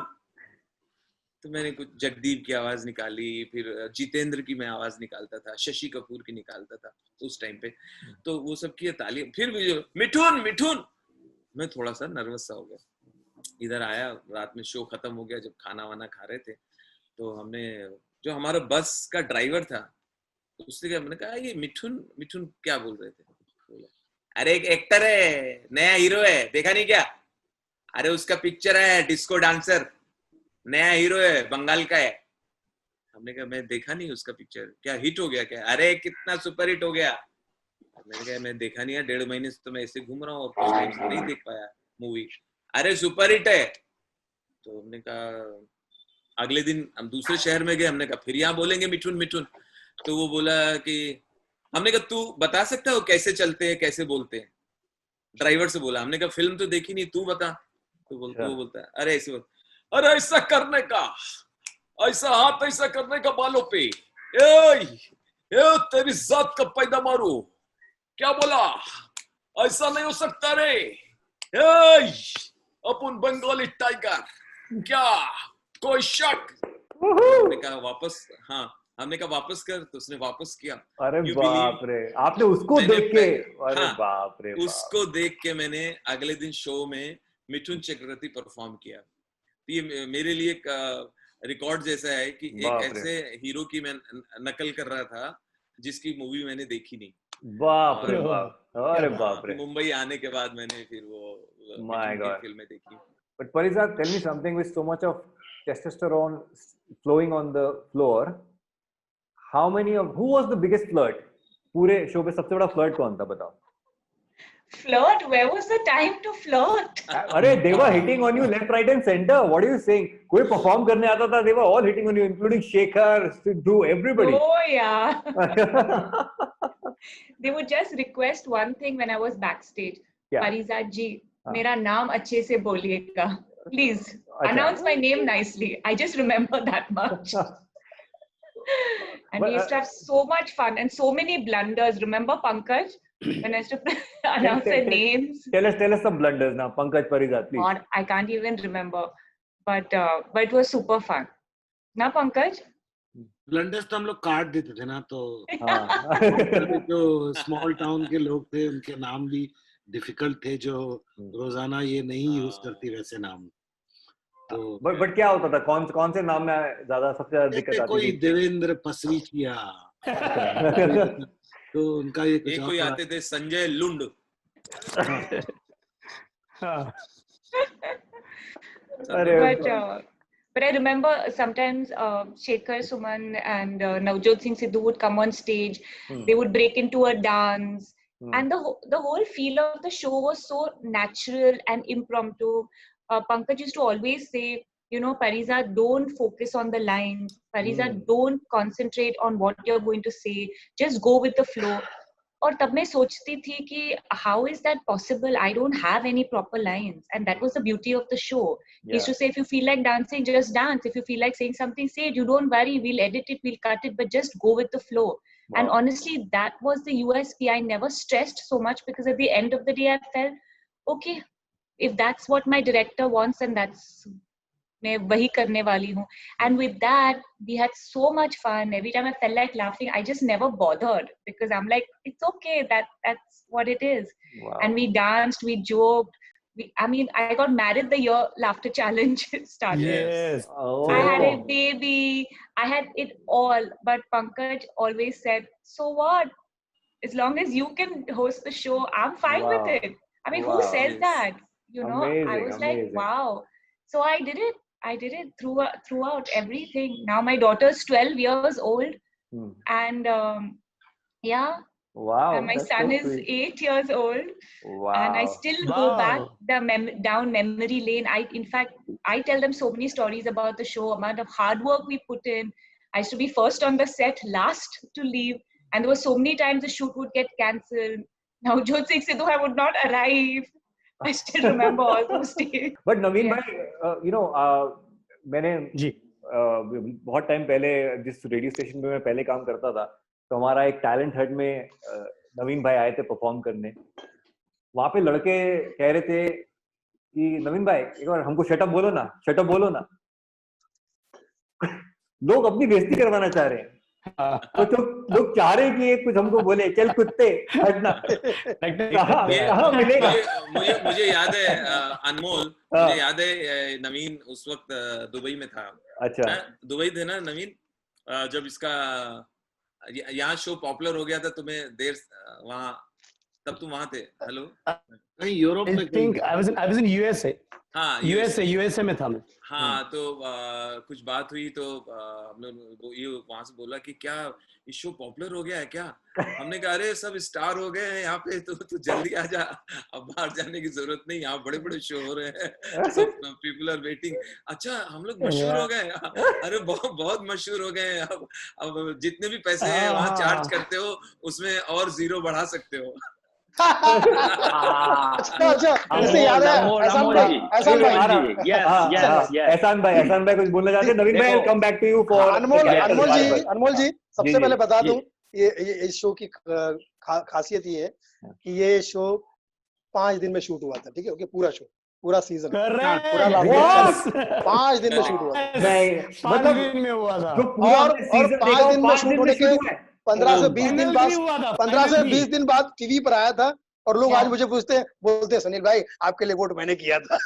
तो मैंने कुछ जगदीप की आवाज निकाली, फिर जितेंद्र की मैं आवाज निकालता था, शशि कपूर की निकालता था उस टाइम पे। तो वो सब की तालियां, फिर भी मिठुन मिठुन। मैं थोड़ा सा नर्वस सा हो गया। इधर आया, रात में शो खत्म हो गया, जब खाना वाना खा रहे थे, तो हमने, जो हमारा बस का ड्राइवर था, उससे क्या, मैंने कहा ये मिठुन मिठुन क्या बोल रहे थे? बोला अरे एक एक्टर है, नया हीरो है, देखा नहीं क्या? अरे उसका पिक्चर है डिस्को डांसर, नया हीरो है, बंगाल का है। हमने कहा मैं देखा नहीं उसका पिक्चर, क्या हिट हो गया क्या? अरे कितना सुपर हिट हो गया। मैंने कहा मैं देखा नहीं है, 1.5 महीने से तो मैं ऐसे घूम रहा हूँ और कुछ टाइम से नहीं देख पाया मूवी। अरे सुपर हिट है। तो हमने कहा, अगले दिन हम दूसरे शहर में गए, हमने कहा फिर यहाँ बोलेंगे मिठुन मिठुन। तो वो बोला कि, हमने कहा तू बता सकता है वो कैसे चलते हैं, कैसे बोलते हैं? ड्राइवर से बोला। हमने कहा फिल्म तो देखी नहीं, तू बता। तो वो बोलता है अरे ऐसे बोल, अरे ऐसा करने का, ऐसा हाथ ऐसा करने का बालों पे, तेरी जात का पैदा मारू, क्या बोला? ऐसा नहीं हो सकता रे, अपन बंगाली टाइगर, क्या कोई शक? हमने कहा वापस, हाँ हमने कहा वापस कर, तो उसने वापस किया। अरे You बाप रे, आपने उसको मैंने देख के, अरे हाँ, बाप रे बाप। उसको देख के मैंने अगले दिन शो में मिथुन चक्रवर्ती परफॉर्म किया। तो ये मेरे लिए एक रिकॉर्ड जैसा है कि एक बाप रे। ऐसे हीरो की मैं नकल कर रहा था जिसकी मूवी मैंने देखी नहीं। बाप रे और बाप, अरे क्या बाप रे। मुंबई आने के बाद मैंने फिर वो My मिथुन की God. फिल्में देखी। But Parizad, tell me something, with so much of testosterone flowing on the floor, who was the biggest flirt? पूरे शो पे सबसे बड़ा फ्लर्ट कौन था, बताओ? Flirt? Where was the time to flirt? अरे they were hitting on you left, right and center. What are you saying? कोई perform करने आता था, they were all hitting on you, including Shekhar, Sidhu, everybody. Oh yeah. They would just request one thing when I was backstage. क्या? Parizad ji, हाँ. मेरा नाम अच्छे से बोलिएगा. Please अच्छा. announce my name nicely. I just remember that much. And we used to have so much fun and so many blunders. Remember Pankaj? When I used to announce their names. Tell us some blunders now, Pankaj, Parizad, please. God, I can't even remember. But it was super fun. Na Pankaj? Blunders तो हम लोग काट देते थे ना, तो हाँ. जो स्मॉल टाउन के लोग थे उनके नाम भी डिफिकल्ट थे, जो रोजाना ये नहीं यूज करती वैसे नाम। तो बट क्या होता था, कौन से नाम में ज्यादा सबसे ज्यादा दिक्कत आती कोई थी? देवेंद्र पसरीचिया, तो उनका ये कुछ एक कोई आते थे संजय लुंड। But I remember sometimes Shekhar Suman and Navjot Singh Sidhu would come on stage. They would break into a dance. And the whole feel of the show was so natural and impromptu. Pankaj used to always say, you know, Parizad, don't focus on the lines. Parizad, don't concentrate on what you're going to say. Just go with the flow. और तब मैं सोचती थी कि how is that possible? I don't have any proper lines, and that was the beauty of the show. He used to say, if you feel like dancing, just dance. If you feel like saying something, say it. You don't worry, we'll edit it, we'll cut it, but just go with the flow. Wow. And honestly, that was the USP. I never stressed so much because at the end of the day, I felt, okay, if that's what my director wants, and that's मैं वही करने वाली हूँ. And with that, we had so much fun. Every time I felt like laughing, I just never bothered because I'm like, it's okay. That's what it is. Wow. And we danced, we joked. I got married the year Laughter Challenge started. Yes. Oh. I had a baby. I had it all. But Pankaj always said, so what? As long as you can host the show, I'm fine with it. I mean, who says that? You know, amazing, I was like, wow. So I did it. I did it throughout everything. Now my daughter's 12 years old, and yeah. Wow. And my son is 8 years old. Wow. And I still go back down memory lane. In fact, I tell them so many stories about the show, amount of hard work we put in. I used to be first on the set, last to leave, and there were so many times the shoot would get cancelled. Now Navjot Singh Sidhu, I would not arrive. I still remember all those days. But Naveen bhai, you know, मैंने बहुत time पहले जिस radio station पे मैं पहले काम करता था, तो हमारा एक टैलेंट हट में नवीन भाई आए थे परफॉर्म करने. वहां पे लड़के कह रहे थे कि नवीन भाई एक बार हमको शटअप बोलो ना. लोग अपनी बेइज्जती करवाना चाह रहे हैं. तो लोग चाह रहे हैं कि कुछ हमको बोले, चल कुत्ते हटना. मिलेगा. मुझे याद है अनमोल, मुझे याद है नवीन उस वक्त दुबई में था. अच्छा. दुबई थे ना नवीन, जब इसका यहाँ शो पॉपुलर हो गया था, तुम्हें देर वहाँ, तब तुम वहाँ थे. हेलो, नहीं यूरोप में. I think I was in USA. हाँ, USA में था मैं. हाँ, तो कुछ बात हुई तो हम लोग ये वहां से बोला कि क्या इस शो पॉपुलर हो गया है क्या? हमने कहा अरे सब स्टार हो गए हैं यहाँ पे, तो जल्दी आ जा, अब बाहर जाने की जरूरत नहीं, यहाँ बड़े बड़े शो हो रहे हैं, सब पीपल आर वेटिंग. अच्छा हम लोग मशहूर हो गए? अरे बहुत मशहूर हो गए. अब जितने भी पैसे वहाँ चार्ज करते हो उसमें और 0 बढ़ा सकते हो. अच्छा मुझे याद है एहसान भाई कुछ बोलना चाहते हैं? नवीन भाई, come back to you for Anmol ji सबसे पहले बता दूं, ये इस शो की खासियत ये है कि ये शो 5 दिन में शूट हुआ था. ठीक है, पूरा शो पूरा सीजन, पूरा Correct. 5 दिन में शूट हुआ था। नहीं, 5 मतलब दिन में हुआ था। जो पूरा और हमने सीजन 5 देखा वो दिन में 5 शूट दिन होने में के शुरू हुआ है। 15 से 20 दिन फाइनल बाद भी हुआ था, 15 से फाइनल भी। 20 दिन बाद टीवी पर आया था। और लोग हाँ। आज मुझे पूछते हैं, बोलते हैं सुनील भाई आपके लिए वोट मैंने किया था।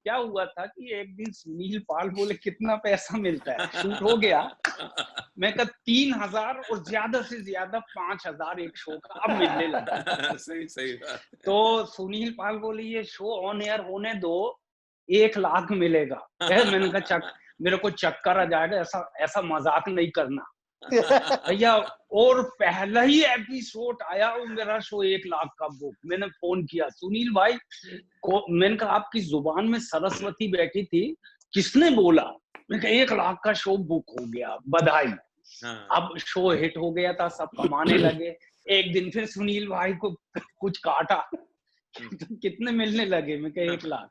क्या हुआ था कि एक दिन सुनील पाल बोले कितना पैसा मिलता है, शूट हो गया, मैं कहा 3000 और ज्यादा से ज्यादा 5000 एक शो का अब मिलने लगा। सही सही बात। तो सुनील पाल बोले ये शो ऑन एयर होने दो, 1 लाख मिलेगा। मैंने कहा मेरे को चक्कर आ जाएगा, ऐसा मजाक नहीं करना भैया। और पहला ही एपिसोड आया और मेरा शो 1 लाख का बुक। मैंने फोन किया सुनील भाई को, मैंने कहा आपकी जुबान में सरस्वती बैठी थी, किसने बोला? मैंने कहा 1 लाख का शो बुक हो गया, बधाई। अब शो हिट हो गया था, सब कमाने लगे। एक दिन फिर सुनील भाई को कुछ काटा, कितने मिलने लगे? मैं कहा 1 लाख।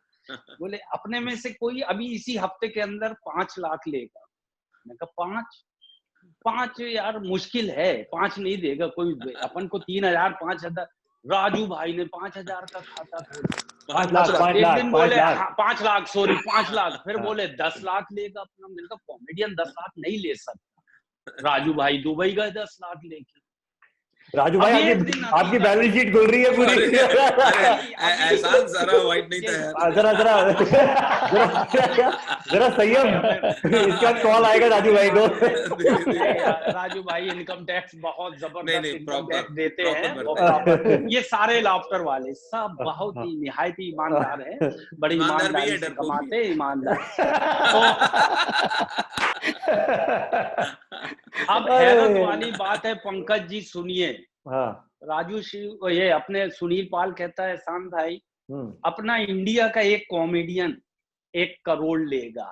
बोले अपने में से कोई अभी इसी हफ्ते के अंदर 5 लाख लेगा। मैं कहा 5 यार मुश्किल है, 5 नहीं देगा कोई, अपन को 3000 5000। राजू भाई ने 5000 का खाता खोला। 5 लाख 5 एक लाख दिन 5 बोले लाख 5 लाख, सॉरी 5 लाख, फिर बोले 10 लाख लेगा अपना। मैंने कहा कॉमेडियन 10 लाख नहीं ले सकता। राजू भाई दुबई गए 10 लाख लेके। राजू भाई आपकी बैलेंस शीट खुल रही है पूरी। एहसान सारा व्हाइट नहीं था यार। जरा संयम, इसका कॉल आएगा राजू भाई को। राजू भाई इनकम टैक्स बहुत जबरदस्त नहीं, इनकम टैक्स proper देते हैं। भरते ये सारे लाफ्टर वाले सब बहुत ही निहायत ईमानदार हैं, बड़ी ईमानदार भी है, ईमानदारी से डरपोक भी। कमाते हैं, ईमानदार। अब हैरत वाली बात है पंकज जी, सुनिए। हाँ। राजू शिव, ये अपने सुनील पाल कहता है शान भाई अपना इंडिया का एक कॉमेडियन 1 करोड़ लेगा।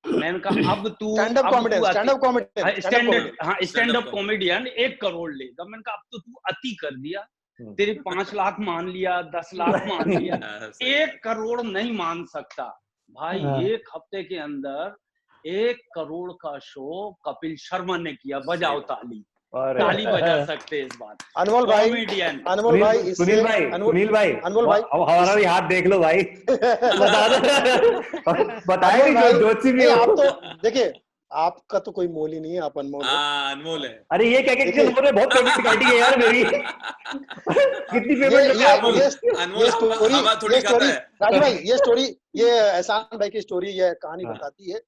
मैंने कहा अब तू स्टैंड अप कॉमेडियन 1 करोड़ लेगा। मैंने कहा अब तो तू अति कर दिया, तेरे 5 लाख मान लिया, 10 लाख मान लिया, 1 करोड़ नहीं मान सकता भाई। 1 हफ्ते के अंदर 1 करोड़ का शो कपिल शर्मा ने किया। बजाओ ताली, ताली बजा सकते इस बात। अनमोल भाई, कॉमेडियन अनमोल भाई, सुनील भाई, हमारा भी हाथ देख लो भाई। बताए नहीं जोशी भी। आप तो देखिए, आपका तो कोई मोल ही नहीं है, आप अनमोल है। अनमोल है। अरे ये क्या लोगों ने बहुत पेमेंट काटी है यार मेरी। कितनी पेमेंट? राजू भाई ये एहसान भाई की स्टोरी, ये कहानी बताती है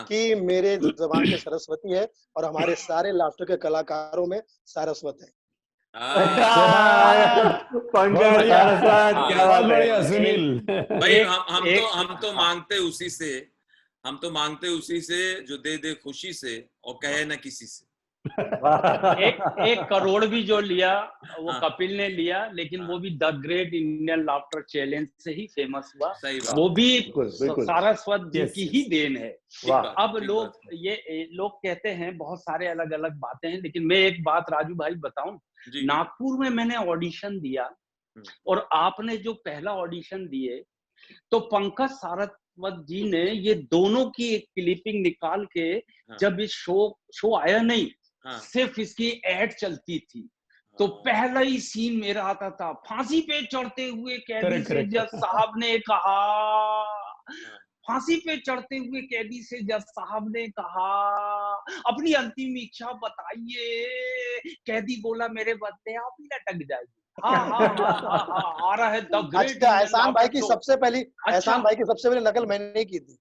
कि मेरे जबान पे सरस्वती है और हमारे सारे लाफ्टर के कलाकारों में सारस्वत है। पंकज सारस्वत, क्या बात है सुनील भाई। हम तो मांगते उसी से, हम तो मांगते उसी से जो दे दे खुशी से और कहे ना किसी से। 1 करोड़ भी जो लिया वो कपिल ने लिया, लेकिन वो भी the great Indian laughter challenge से ही फेमस हुआ। वो भी सारस्वत जी की ही देन है। अब लोग कहते हैं बहुत सारे अलग अलग बातें हैं, लेकिन मैं एक बात राजू भाई बताऊं, नागपुर में मैंने ऑडिशन दिया और आपने जो पहला ऑडिशन दिए तो पंकज सारस्वत जी ने ये दोनों की एक क्लिपिंग निकाल के, जब इस शो आया नहीं, सिर्फ इसकी एड चलती थी, तो पहला ही सीन मेरा आता था, फांसी पे चढ़ते हुए कैदी से जज साहब ने कहा, फांसी पे चढ़ते हुए कैदी से जज साहब ने कहा अपनी अंतिम इच्छा बताइए। कैदी बोला मेरे बदले आप ही लटक जाइए। आ रहा है द ग्रेट। अच्छा, एहसान भाई की सबसे पहली नकल मैंने की थी।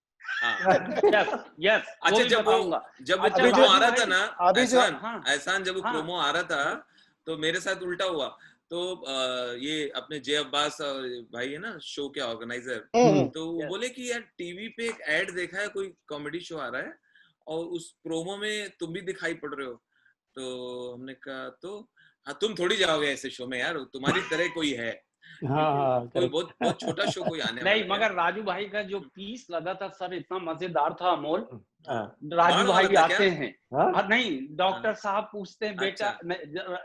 यस। अच्छा, जब वो प्रोमो आ रहा था ना, एहसान जब वो प्रोमो आ रहा था तो मेरे साथ उल्टा हुआ। तो ये अपने जे अब्बास भाई है ना शो के ऑर्गेनाइजर, तो वो बोले कि यार टीवी पे एक ऐड देखा है, कोई कॉमेडी शो आ रहा है और उस प्रोमो में तुम भी दिखाई पड़ रहे हो। तो हमने कहा तो हाँ, तुम थोड़ी जाओगे ऐसे शो में यार, तुम्हारी तरह कोई है। कोई बहुत छोटा शो कोई आने नहीं, मगर राजू भाई का जो पीस लगा था सर इतना मजेदार था अमोल। राजू भाई आते हैं, नहीं डॉक्टर साहब पूछते हैं बेटा,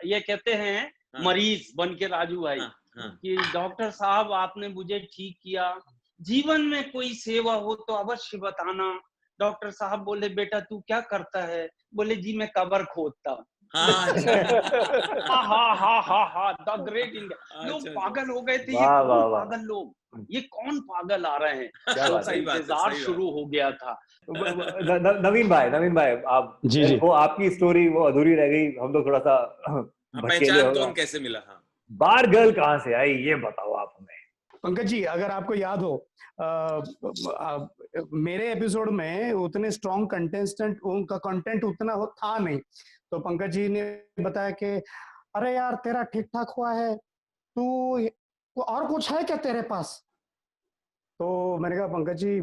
ये कहते हैं मरीज बन के राजू भाई कि डॉक्टर साहब आपने मुझे ठीक किया, जीवन में कोई सेवा हो तो अवश्य बताना। डॉक्टर साहब बोले बेटा तू क्या करता है? बोले जी मैं कब्र खोदता हूँ। हाँ अच्छा हा हा हा हा हा द ग्रेट इंडिया। लोग अच्छा, पागल हो गए थे, ये वाह, कौन वाह, वाह। पागल लोग, ये कौन पागल आ रहे हैं। क्या लोग बात का है। सही बात है, इंतजार सही बात शुरू हो गया था। नवीन भाई आप जी जी। वो आपकी स्टोरी वो अधूरी रह गई, हम लोग थोड़ा सा हाँ, भटकेले पहचान हो कौन गए। कैसे मिला? हाँ बार गर्ल कहाँ से आई ये बताओ आप हमें। पंकज जी, अगर आपको याद हो, मेरे एपिसोड में उतने स्ट्रॉन्ग कंटेस्टेंट, उनका कंटेंट उतना था नहीं, तो पंकज जी ने बताया कि अरे यार तेरा ठीक ठाक हुआ है, तू और कुछ है क्या तेरे पास? तो मैंने कहा पंकज जी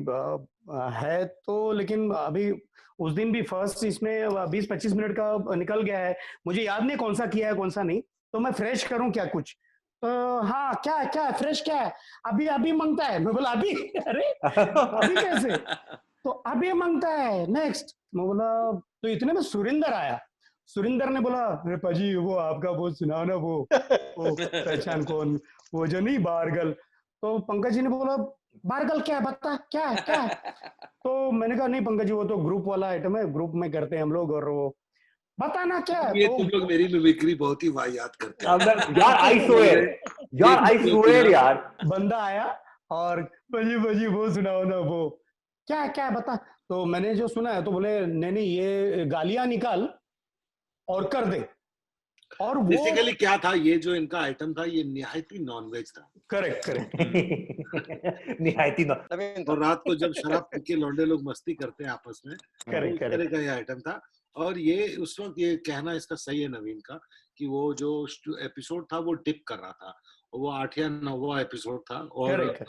है तो, लेकिन अभी उस दिन भी फर्स्ट इसमें 20-25 मिनट का निकल गया है, मुझे याद नहीं कौन सा किया है कौन सा नहीं, तो मैं फ्रेश करूं क्या कुछ? तो हाँ, क्या क्या फ्रेश क्या है? अभी अभी मांगता है। मैं बोला अभी? अरे अभी कैसे? तो अभी मांगता है नेक्स्ट। मैं बोला, तो इतने में सुरिंदर आया। सुरिंदर ने बोला, अरे पाजी वो आपका वो सुनाओ ना, वो पहचान कौन, वो जो नहीं बारगल। तो पंकज जी ने बोला, बारगल क्या है, बता क्या है क्या है? तो मैंने कहा नहीं पंकज जी, वो तो ग्रुप वाला आइटम है, ग्रुप में करते हैं हम लोग, और वो बताना क्या है। ये तो तुम लोग मेरी मिमिक्री बहुत ही वाहियात करते अब हैं। यार आई स्वेयर, यार आई स्वेयर यार। बंदा आया और पाजी पाजी वो सुनाओ ना, वो क्या क्या है बता। तो मैंने जो सुना है तो बोले नहीं नहीं, ये गालियां निकाल और कर दे। और वो बेसिकली क्या था, ये जो इनका आइटम था ये निहायती नॉनवेज था। करेक्ट करेक्ट निहायती ना। नवीन और था। रात को जब शराब पी के लौंडे लोग मस्ती करते हैं आपस में, तो करेक्ट इस तरह करेक्ट का ये आइटम था। और ये उस वक्त ये कहना इसका सही है नवीन का, कि वो जो एपिसोड था वो डिप कर रहा था, और वो 8 या 9वां एपिसोड था, करेक्ट।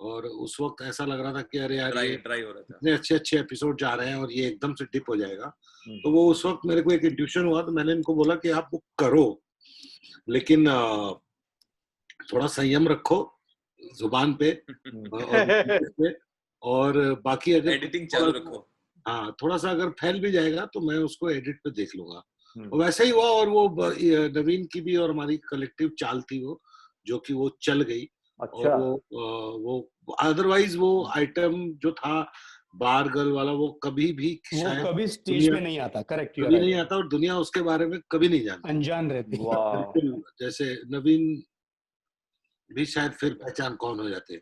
और उस वक्त ऐसा लग रहा था कि अरे यार ये ड्राई हो रहा था। इतने अच्छे अच्छे एपिसोड जा रहे हैं और ये एकदम से डिप हो जाएगा। तो वो उस वक्त मेरे को एक इंट्यूशन हुआ, तो मैंने इनको बोला कि आप वो करो, लेकिन थोड़ा संयम रखो जुबान पे और बाकी अगर एडिटिंग चालू रखो। हाँ, थोड़ा सा अगर फैल भी जाएगा तो मैं उसको एडिट पे देख लूंगा। और वैसा ही हुआ, और वो नवीन की भी और हमारी कलेक्टिव चाल थी वो, जो कि वो चल गई। अच्छा। और वो अदरवाइज वो आइटम जो था बार गर्ल वाला, वो कभी भी वो शायद कभी स्टेज पे नहीं आता। करेक्ट, कभी नहीं आता, और दुनिया उसके बारे में कभी नहीं जानती। अनजान रहती। वाह। बिल्कुल, जैसे नवीन भी शायद फिर पहचान कौन हो जाते।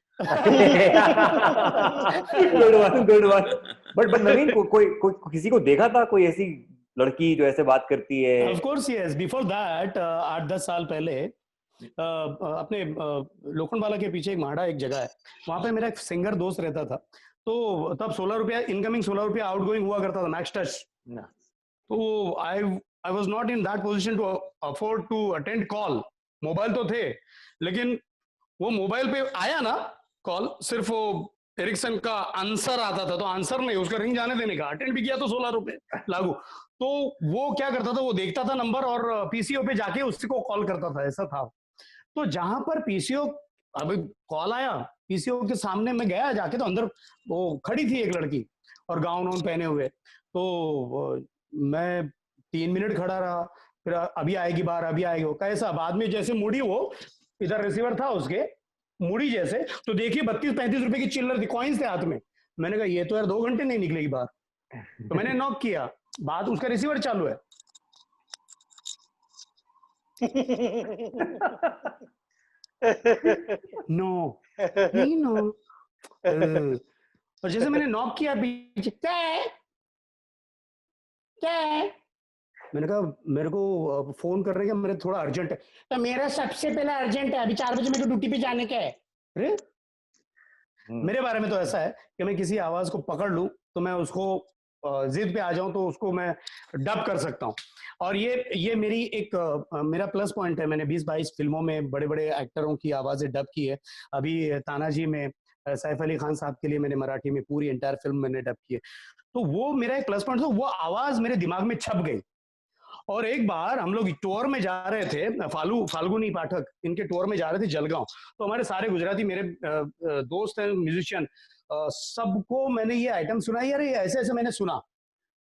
Good one. बट नवीन कोई किसी को देखा था, कोई ऐसी लड़की जो ऐसे बात करती है? Of course yes, before that 8-10 साल पहले अपने लोखंडवाला के पीछे एक माड़ा एक जगह है, वहां पे मेरा एक सिंगर दोस्त रहता था। तो तब 16 रुपया इनकमिंग, 16 रुपया आउटगोइंग हुआ करता था, मैक्स टच। तो I was not in that position to afford to attend call. Mobile तो थे, लेकिन वो मोबाइल पे आया ना कॉल, सिर्फ वो एरिक्सन का आंसर आता था, तो आंसर नहीं, उसका रिंग जाने देने का। अटेंड भी किया तो 16 रुपए लागू। तो वो क्या करता था, वो देखता था नंबर और पीसीओ पे जाके उसी को कॉल करता था, ऐसा था। तो जहां पर पीसीओ, अभी कॉल आया, पीसीओ के सामने मैं गया जाके, तो अंदर वो खड़ी थी एक लड़की और गाउन वाउन पहने हुए। तो मैं 3 मिनट खड़ा रहा, फिर अभी आएगी बार, अभी आएगी। वो कैसा बाद में जैसे मुड़ी, वो इधर रिसीवर था उसके, मुड़ी जैसे, तो देखिए 32-35 रुपए की चिल्लर थी, कॉइन्स थे हाथ में। मैंने कहा ये तो यार 2 घंटे नहीं निकलेगी बाहर। तो मैंने नॉक किया, बात, उसका रिसीवर चालू है। नो नहीं नो। और जैसे मैंने नॉक किया पीछे, क्या है क्या है? मैंने कहा मेरे को फोन कर रहे हैं, मेरे थोड़ा अर्जेंट है। तो मेरा सबसे पहले अर्जेंट है, अभी 4 बजे मेरे को ड्यूटी पे जाने का है। अरे मेरे बारे में तो ऐसा है कि मैं किसी आवाज को पकड़ लूं तो मैं उसको जिद पे आ जाऊं तो उसको मैं डब कर सकता हूं। और ये मेरी एक मेरा प्लस पॉइंट है। मैंने 20-22 फिल्मों में बड़े बड़े एक्टरों की आवाजें डब की है। अभी तानाजी में सैफ अली खान साहब के लिए मैंने मराठी में पूरी एंटायर फिल्म मैंने डब की है। तो वो मेरा एक प्लस पॉइंट था, वो आवाज मेरे दिमाग में छप गई। और एक बार हम लोग टूर में जा रहे थे, फाल्गुनी पाठक इनके टूर में जा रहे थे जलगांव। तो हमारे सारे गुजराती मेरे दोस्त हैं म्यूजिशियन, सबको मैंने ये आइटम सुना, यार ये ऐसे ऐसे मैंने सुना।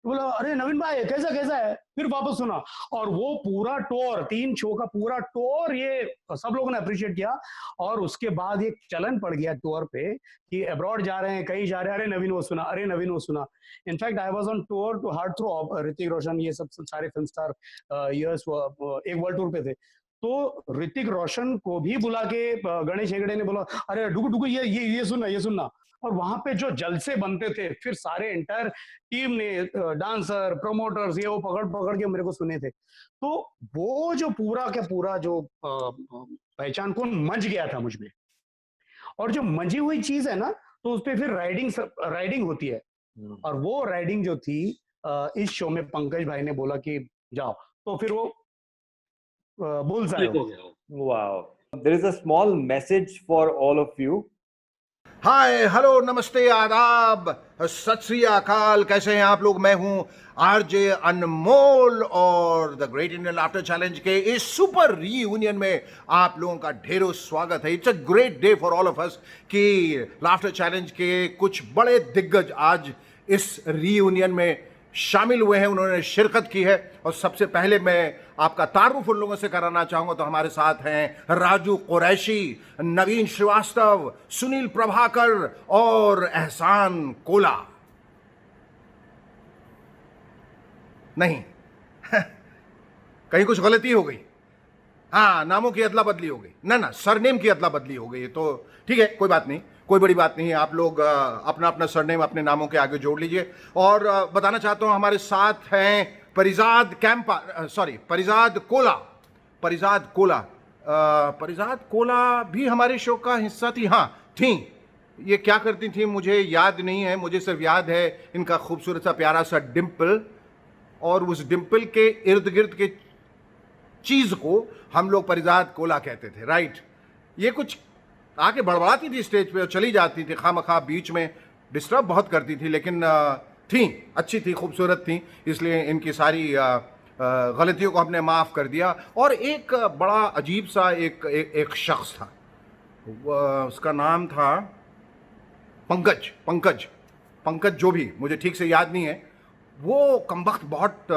बोला अरे नवीन भाई कैसा कैसा है, फिर वापस सुना। और वो पूरा टूर, 3 शो का पूरा टूर, ये सब लोगों ने अप्रिशिएट किया। और उसके बाद ये चलन पड़ गया टूर पे कि अब्रॉड जा रहे हैं, कहीं जा रहे हैं, अरे नवीन वो सुना, अरे नवीन वो सुना। In fact I was on tour to heartthrob, Hrithik Roshan, ये सब सारे फिल्म स्टार ईयर्स एक वर्ल्ड टूर पे थे। तो ऋतिक रोशन को भी बुला के गणेश हेगड़े ने बोला अरे डुगु डुगु ये सुनना, ये सुनना। और वहां पे जो जलसे बनते थे, फिर सारे एंटायर टीम ने, डांसर, प्रोमोटर्स, ये वो पकड़ पकड़ के मेरे को सुने थे। तो वो जो पूरा का पूरा जो पहचान कौन मंच गया था मुझ में। और जो मंजी हुई चीज है ना, तो उस पर फिर राइडिंग होती है। और वो राइडिंग जो थी इस शो में पंकज भाई ने बोला कि जाओ, तो फिर वो बुल्सआई हो गया। Wow. There is a small message for all of you. Hi, hello, नमस्ते, आदाब, सत श्री अकाल, कैसे हैं आप लोग? मैं हूं आरजे अनमोल और the great Indian laughter challenge के इस सुपर रीयूनियन में आप लोगों का ढेरों स्वागत है। It's a great day for all of us कि लाफ्टर चैलेंज के कुछ बड़े दिग्गज आज इस रीयूनियन में शामिल हुए हैं, उन्होंने शिरकत की है। और सबसे पहले मैं आपका तारुफ उन लोगों से कराना चाहूंगा। तो हमारे साथ हैं राजू कुरैशी, नवीन श्रीवास्तव, सुनील प्रभाकर और एहसान कोला। नहीं कहीं कुछ गलती हो गई? हाँ, नामों की अदला बदली हो गई ना, सरनेम की अदला बदली हो गई। तो ठीक है, कोई बात नहीं, कोई बड़ी बात नहीं है। आप लोग अपना अपना सरनेम अपने नामों के आगे जोड़ लीजिए। और बताना चाहता हूं हमारे साथ हैं परिजाद कोला। परिजाद कोला भी हमारे शो का हिस्सा थी। हाँ थी। ये क्या करती थी मुझे याद नहीं है, मुझे सिर्फ याद है इनका खूबसूरत सा प्यारा सा डिम्पल, और उस डिम्पल के इर्द गिर्द के चीज को हम लोग परिजाद कोला कहते थे, राइट। ये कुछ आके बड़बड़ाती थी स्टेज पे और चली जाती थी, खामखा बीच में डिस्टर्ब बहुत करती थी, लेकिन थी, अच्छी थी, खूबसूरत थी, इसलिए इनकी सारी गलतियों को हमने माफ़ कर दिया। और एक बड़ा अजीब सा एक शख्स था, उसका नाम था पंकज जो भी, मुझे ठीक से याद नहीं है। वो कमबख्त बहुत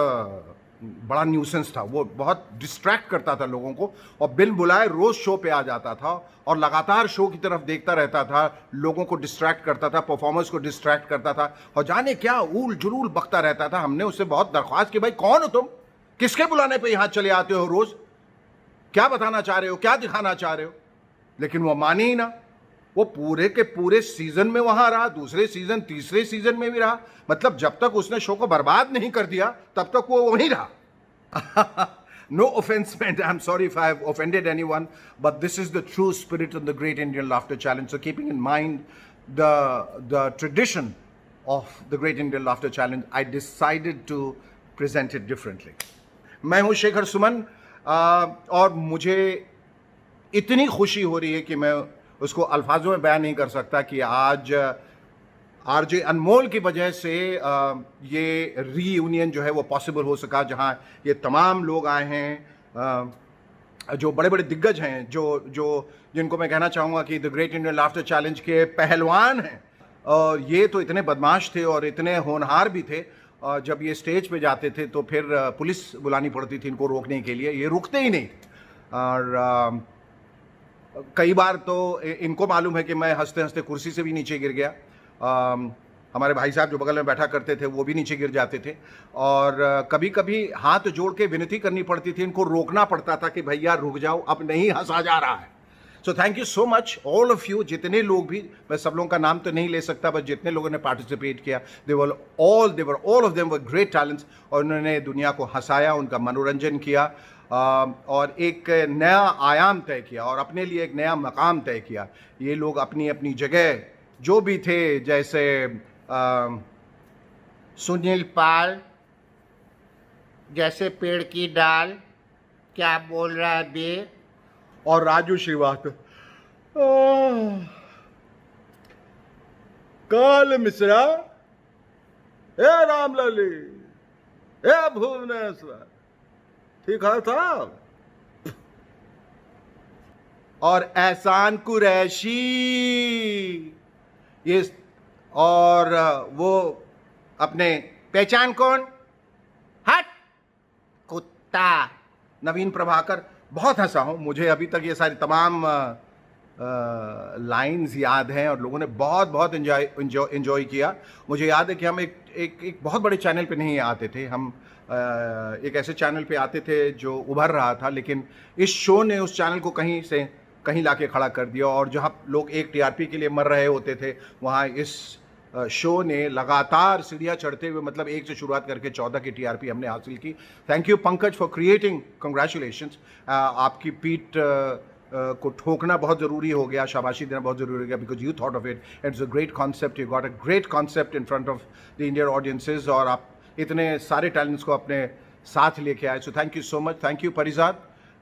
बड़ा न्यूसेंस था, वो बहुत डिस्ट्रैक्ट करता था लोगों को, और बिन बुलाए रोज शो पे आ जाता था और लगातार शो की तरफ देखता रहता था, लोगों को डिस्ट्रैक्ट करता था, परफॉर्मर्स को डिस्ट्रैक्ट करता था, और जाने क्या ऊल जुलूल बकता रहता था। हमने उससे बहुत दरख्वास्त की, भाई कौन हो तुम, किसके बुलाने पे यहां चले आते हो रोज, क्या बताना चाह रहे हो, क्या दिखाना चाह रहे हो? लेकिन वो माने ही ना। वो पूरे के पूरे सीजन में वहां रहा, दूसरे सीजन, तीसरे सीजन में भी रहा। मतलब जब तक उसने शो को बर्बाद नहीं कर दिया तब तक वो वहीं रहा। No offense meant. I'm sorry if I have offended anyone, but this is the true spirit of the Great Indian Laughter Challenge. So keeping in mind the tradition of the Great Indian Laughter Challenge, I decided to present it differently. मैं हूँ शेखर सुमन, और मुझे इतनी खुशी हो रही है कि मैं उसको अल्फाजों में बयान नहीं कर सकता कि आज आरजे अनमोल की वजह से ये रीयूनियन जो है वो पॉसिबल हो सका, जहां ये तमाम लोग आए हैं जो बड़े बड़े दिग्गज हैं, जो जिनको मैं कहना चाहूँगा कि the great Indian laughter challenge के पहलवान हैं। और ये तो इतने बदमाश थे और इतने होनहार भी थे, और जब ये स्टेज पे जाते थे तो फिर पुलिस बुलानी पड़ती थी इनको रोकने के लिए, ये रुकते ही नहीं। और कई बार तो इनको मालूम है कि मैं हंसते हंसते कुर्सी से भी नीचे गिर गया। हमारे भाई साहब जो बगल में बैठा करते थे वो भी नीचे गिर जाते थे, और कभी कभी हाथ जोड़ के विनती करनी पड़ती थी, इनको रोकना पड़ता था कि भैया रुक जाओ, अब नहीं हंसा जा रहा है। So thank you so much all of you, जितने लोग भी, मैं सब लोगों का नाम तो नहीं ले सकता, बस जितने लोगों ने पार्टिसिपेट किया, they were all of them were great talents, और उन्होंने दुनिया को हंसाया, उनका मनोरंजन किया, और एक नया आयाम तय किया और अपने लिए एक नया मकाम तय किया। ये लोग अपनी अपनी जगह जो भी थे, जैसे सुनील पाल जैसे पेड़ की डाल, क्या बोल रहा है बे, और राजू श्रीवास्तव, काल मिश्रा, ए रामलली, ए भुवनेश्वर, ठीक है साहब, और एहसान कुरैशी, ये, और वो अपने पहचान कौन, हट कुत्ता। नवीन प्रभाकर, बहुत हंसा हूं, मुझे अभी तक ये सारी तमाम लाइंस याद हैं और लोगों ने बहुत बहुत एंजॉय किया। मुझे याद है कि हम एक बहुत बड़े चैनल पे नहीं आते थे, हम एक ऐसे चैनल पे आते थे जो उभर रहा था, लेकिन इस शो ने उस चैनल को कहीं से कहीं लाके खड़ा कर दिया। और जहां लोग एक टीआरपी के लिए मर रहे होते थे, वहां इस शो ने लगातार सीढ़ियां चढ़ते हुए, मतलब 1 से शुरुआत करके 14 की टीआरपी हमने हासिल की। Thank you Pankaj for creating, congratulations. आपकी पीठ को ठोकना बहुत ज़रूरी हो गया, शाबाशी देना बहुत ज़रूरी हो गया, because you thought of it, it's a great concept, you got a great concept in front of the Indian audiences, और आप इतने सारे टैलेंट्स को अपने साथ लेके आए। So thank you so much, thank you Parijat,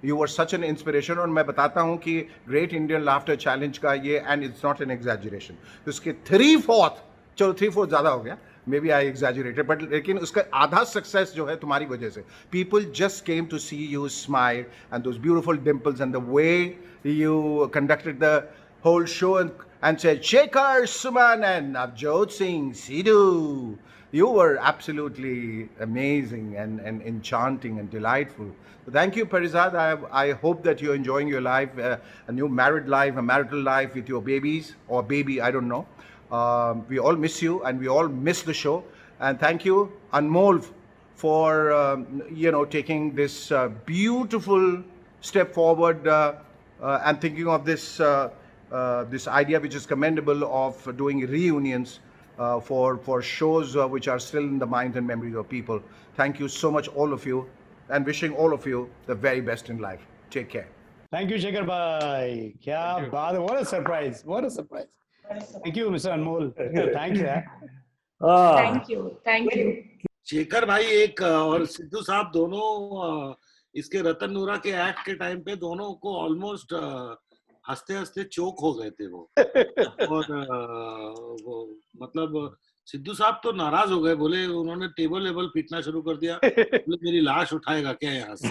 you were such an inspiration. और मैं बताता हूँ कि ग्रेट इंडियन लाफ्टर चैलेंज का ये, and it's not an exaggeration, उसके 3/4, चलो 3/4 ज़्यादा हो गया, maybe I exaggerated, but लेकिन उसका आधा सक्सेस जो है तुम्हारी वजह से। People just came to see you smile and those beautiful dimples and the way you conducted the whole show and said, Shekhar Suman and Navjot Singh Sidhu. You were absolutely amazing and enchanting and delightful. So thank you, Parizad. I hope that you're enjoying your life, a new married life, a marital life with your babies, or baby, I don't know. We all miss you and we all miss the show. And thank you, Anmol, for, taking this beautiful step forward and thinking of this idea, which is commendable, of doing reunions for shows which are still in the minds and memories of people. Thank you so much, all of you, and wishing all of you the very best in life. Take care. Thank you, Shekhar bhai. Kya baat hai. What a surprise. What a surprise. Thank you, Mr. Anmol. Thanks, yaar. Thank you. Thank you. Shekhar भाई एक और सिद्धू साहब दोनों इसके रतन नूरा के act के time पे दोनों को ऑलमोस्ट हंसते हंसते चोक हो गए थे वो। और वो मतलब सिद्धू साहब तो नाराज हो गए, बोले उन्होंने टेबल लेवल पीटना शुरू कर दिया, बोले मेरी लाश उठाएगा क्या यहाँ से।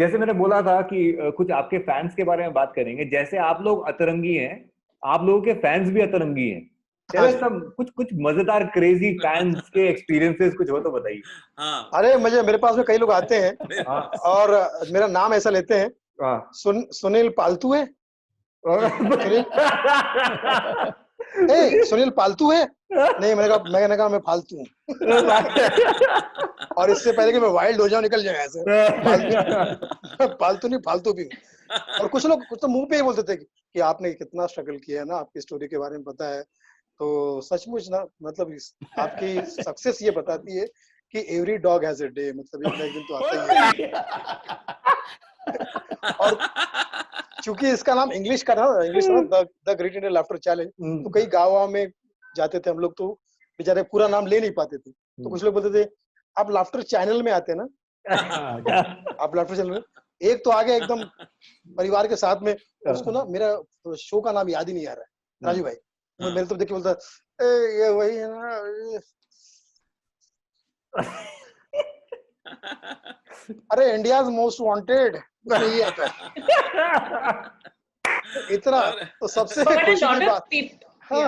जैसे मैंने बोला था कि कुछ आपके फैंस के बारे में बात करेंगे, जैसे आप लोग अतरंगी हैं, आप लोगों के फैंस भी अतरंगी हैं। सब कुछ मजेदार क्रेजी फैंस के एक्सपीरियंसेस कुछ हो तो बताइए। हाँ। अरे मेरे पास में कई लोग आते हैं और मेरा नाम ऐसा लेते हैं, सुनील पालतू है, सुनील पालतू है, नहीं मैंने कहा मैं फालतू हूँ। और इससे पहले कि मैं वाइल्ड हो जाऊं निकल जाए ऐसे, पालतू नहीं फालतू भी हूँ। और कुछ तो मुंह पे ही बोलते थे कि आपने कितना स्ट्रगल किया है ना, आपकी स्टोरी के बारे में पता है। तो सचमुच ना, मतलब आपकी सक्सेस ये बताती है कि every dog has a day, मतलब एक दिन तो आता ही है। और चूंकि इसका नाम इंग्लिश का the great Indian laughter challenge, तो कई गाँव में जाते थे हम लोग, तो बेचारे पूरा नाम ले नहीं पाते थे, तो कुछ लोग बोलते थे आप लाफ्टर चैनल में आते हैं ना, आप लाफ्टर चैनल में। एक तो आ गया एकदम परिवार के साथ में, उसको ना मेरा शो का नाम याद ही नहीं आ रहा है, राजू भाई। मेरे तो देख के बोलता ये वही है ना, अरे इंडियाज मोस्ट वांटेड, ये आता है इतना। तो सबसे खुशी की बात,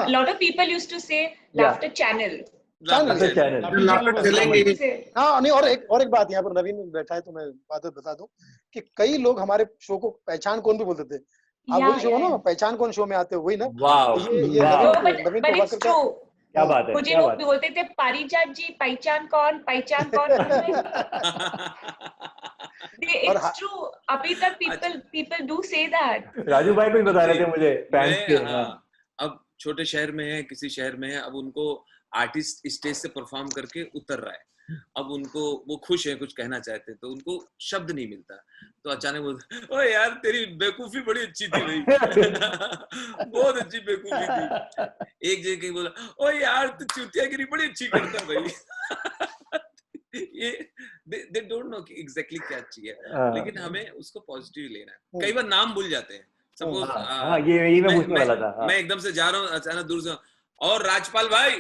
lot of people used to say laughter channel. हाँ नहीं, और एक बात, यहाँ पर नवीन बैठा है तो मैं बात बता दूं कि कई लोग हमारे शो को पहचान कौन भी बोलते थे। आप वही शो ना, पहचान कौन शो में आते हो, वही ना। ये नवीन क्या बात है, मुझे लोग भी बोलते थे पारिजात जी पहचान कौन। It's true. अभी तक people do say that. Raju भाई भी बता रहे थे मुझे फैंस के। अब छोटे शहर में है, किसी शहर में है, अब उनको आर्टिस्ट स्टेज से परफॉर्म करके उतर रहा है, अब उनको वो खुश है, कुछ कहना चाहते हैं तो उनको शब्द नहीं मिलता, तो अचानक बोलते ओ यार तेरी बेवकूफी बड़ी अच्छी थी भाई, बहुत अच्छी बेवकूफी थी। एक जगह बोला ओ यार तू चूतियागिरी बड़ी अच्छी करता भाई। ये they don't know एग्जैक्टली क्या चाहिए, लेकिन हमें उसको पॉजिटिव लेना है। कई बार नाम भूल जाते हैं, सपोज ये मैं पूछने वाला था। मैं एकदम से जा रहा हूँ, अचानक दूर से और राजपाल भाई,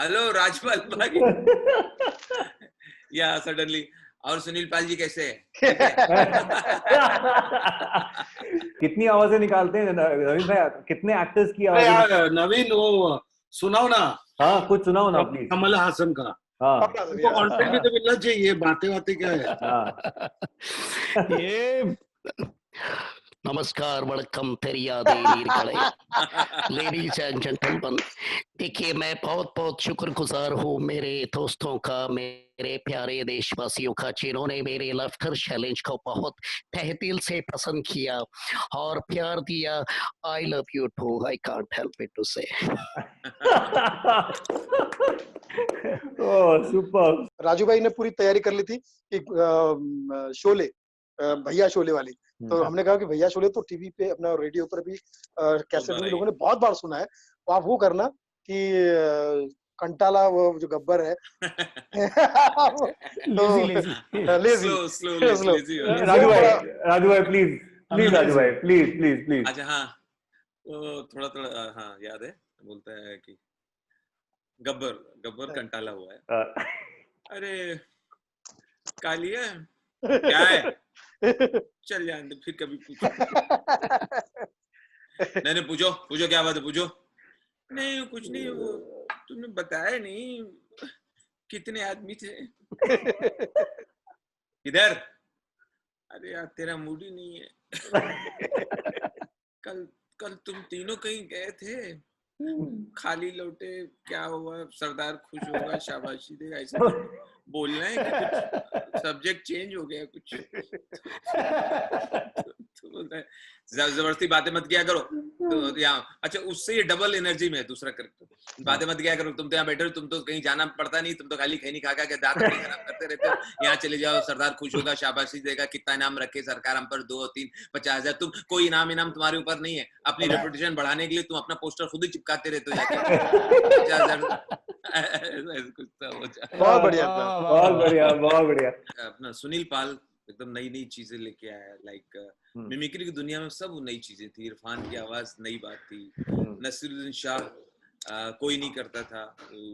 हेलो राजपाल भाई, या सडनली और सुनील पाल जी कैसे हैं? कितनी आवाजें निकालते हैं नवीन भाई, कितने एक्टर्स की अरे आवाजें? यार नवीन, वो सुनाओ ना हाँ कुछ सुनाओ ना प्लीज। कमल हासन का। हाँ उनको कंटेंट भी तो मिलना चाहिए, बातें बातें क्या है। हाँ ये नमस्कार वणक्कम पेरियादे नीरकड़े लेडीज एंड जेंटलमैन। देखिए, मैं बहुत बहुत शुक्रगुजार हूँ मेरे दोस्तों का, मेरे प्यारे देशवासियों का, जिन्होंने मेरे लाफ्टर चैलेंज को बहुत तहे दिल से पसंद किया और प्यार दिया। I love you to, I can't help it to से। ओह सुपर। राजू भाई ने पूरी तैयारी कर ली थी कि शोले, भैया शोले वाली, तो हमने कहा कि भैया शोले तो टीवी पे अपना रेडियो पर भी कैसेट में भी लोगों ने बहुत बार सुना है, तो आप वो करना कि कंटाला वो जो गब्बर है राजू भाई प्लीज प्लीज, राजू भाई प्लीज प्लीज प्लीज। अच्छा हाँ, तो थोड़ा थोड़ा हाँ याद है, बोलता है कि गब्बर कंटाला हुआ है। अरे कालिया क्या है, चल जाने फिर कभी पूछो। नहीं पूछो क्या बात है, पूछो। नहीं कुछ नहीं, वो तुमने बताया नहीं कितने आदमी थे। इधर, अरे यार तेरा मूड ही नहीं है। कल तुम तीनों कहीं गए थे, खाली लौटे, क्या हुआ, सरदार खुश होगा, शाबाशी देगा, ऐसा बोलना है कि कुछ सब्जेक्ट चेंज हो गया कुछ। तो बोलता है जबरदस्ती बातें मत किया करो। तो यहाँ अच्छा, उससे ये डबल एनर्जी में है दूसरा करेक्टर। बातें मत किया करो, तुम तो यहाँ बैठे हो, तुम तो कहीं जाना पड़ता नहीं, तुम तो खाली खैनी खा के दांत खराब करते रहते हो। यहाँ चले जाओ, सरदार खुश होगा, शाबाशी देगा, कितना इनाम रखे सरकार हम पर, 2, 3, 50,000। तुम कोई इनाम तुम्हारे ऊपर नहीं है, अपनी रेपुटेशन बढ़ाने के लिए तुम अपना पोस्टर खुद ही चिपकाते रहते हो जाके। 50,000 बहुत बढ़िया, बहुत बढ़िया, बहुत बढ़िया। अपना सुनील पाल एकदम नई चीजें लेके आया, लाइक मिमिक्री की दुनिया में सब नई चीजें थी। इरफान की आवाज नई बात थी, नसीरुद्दीन शाह कोई नहीं करता था,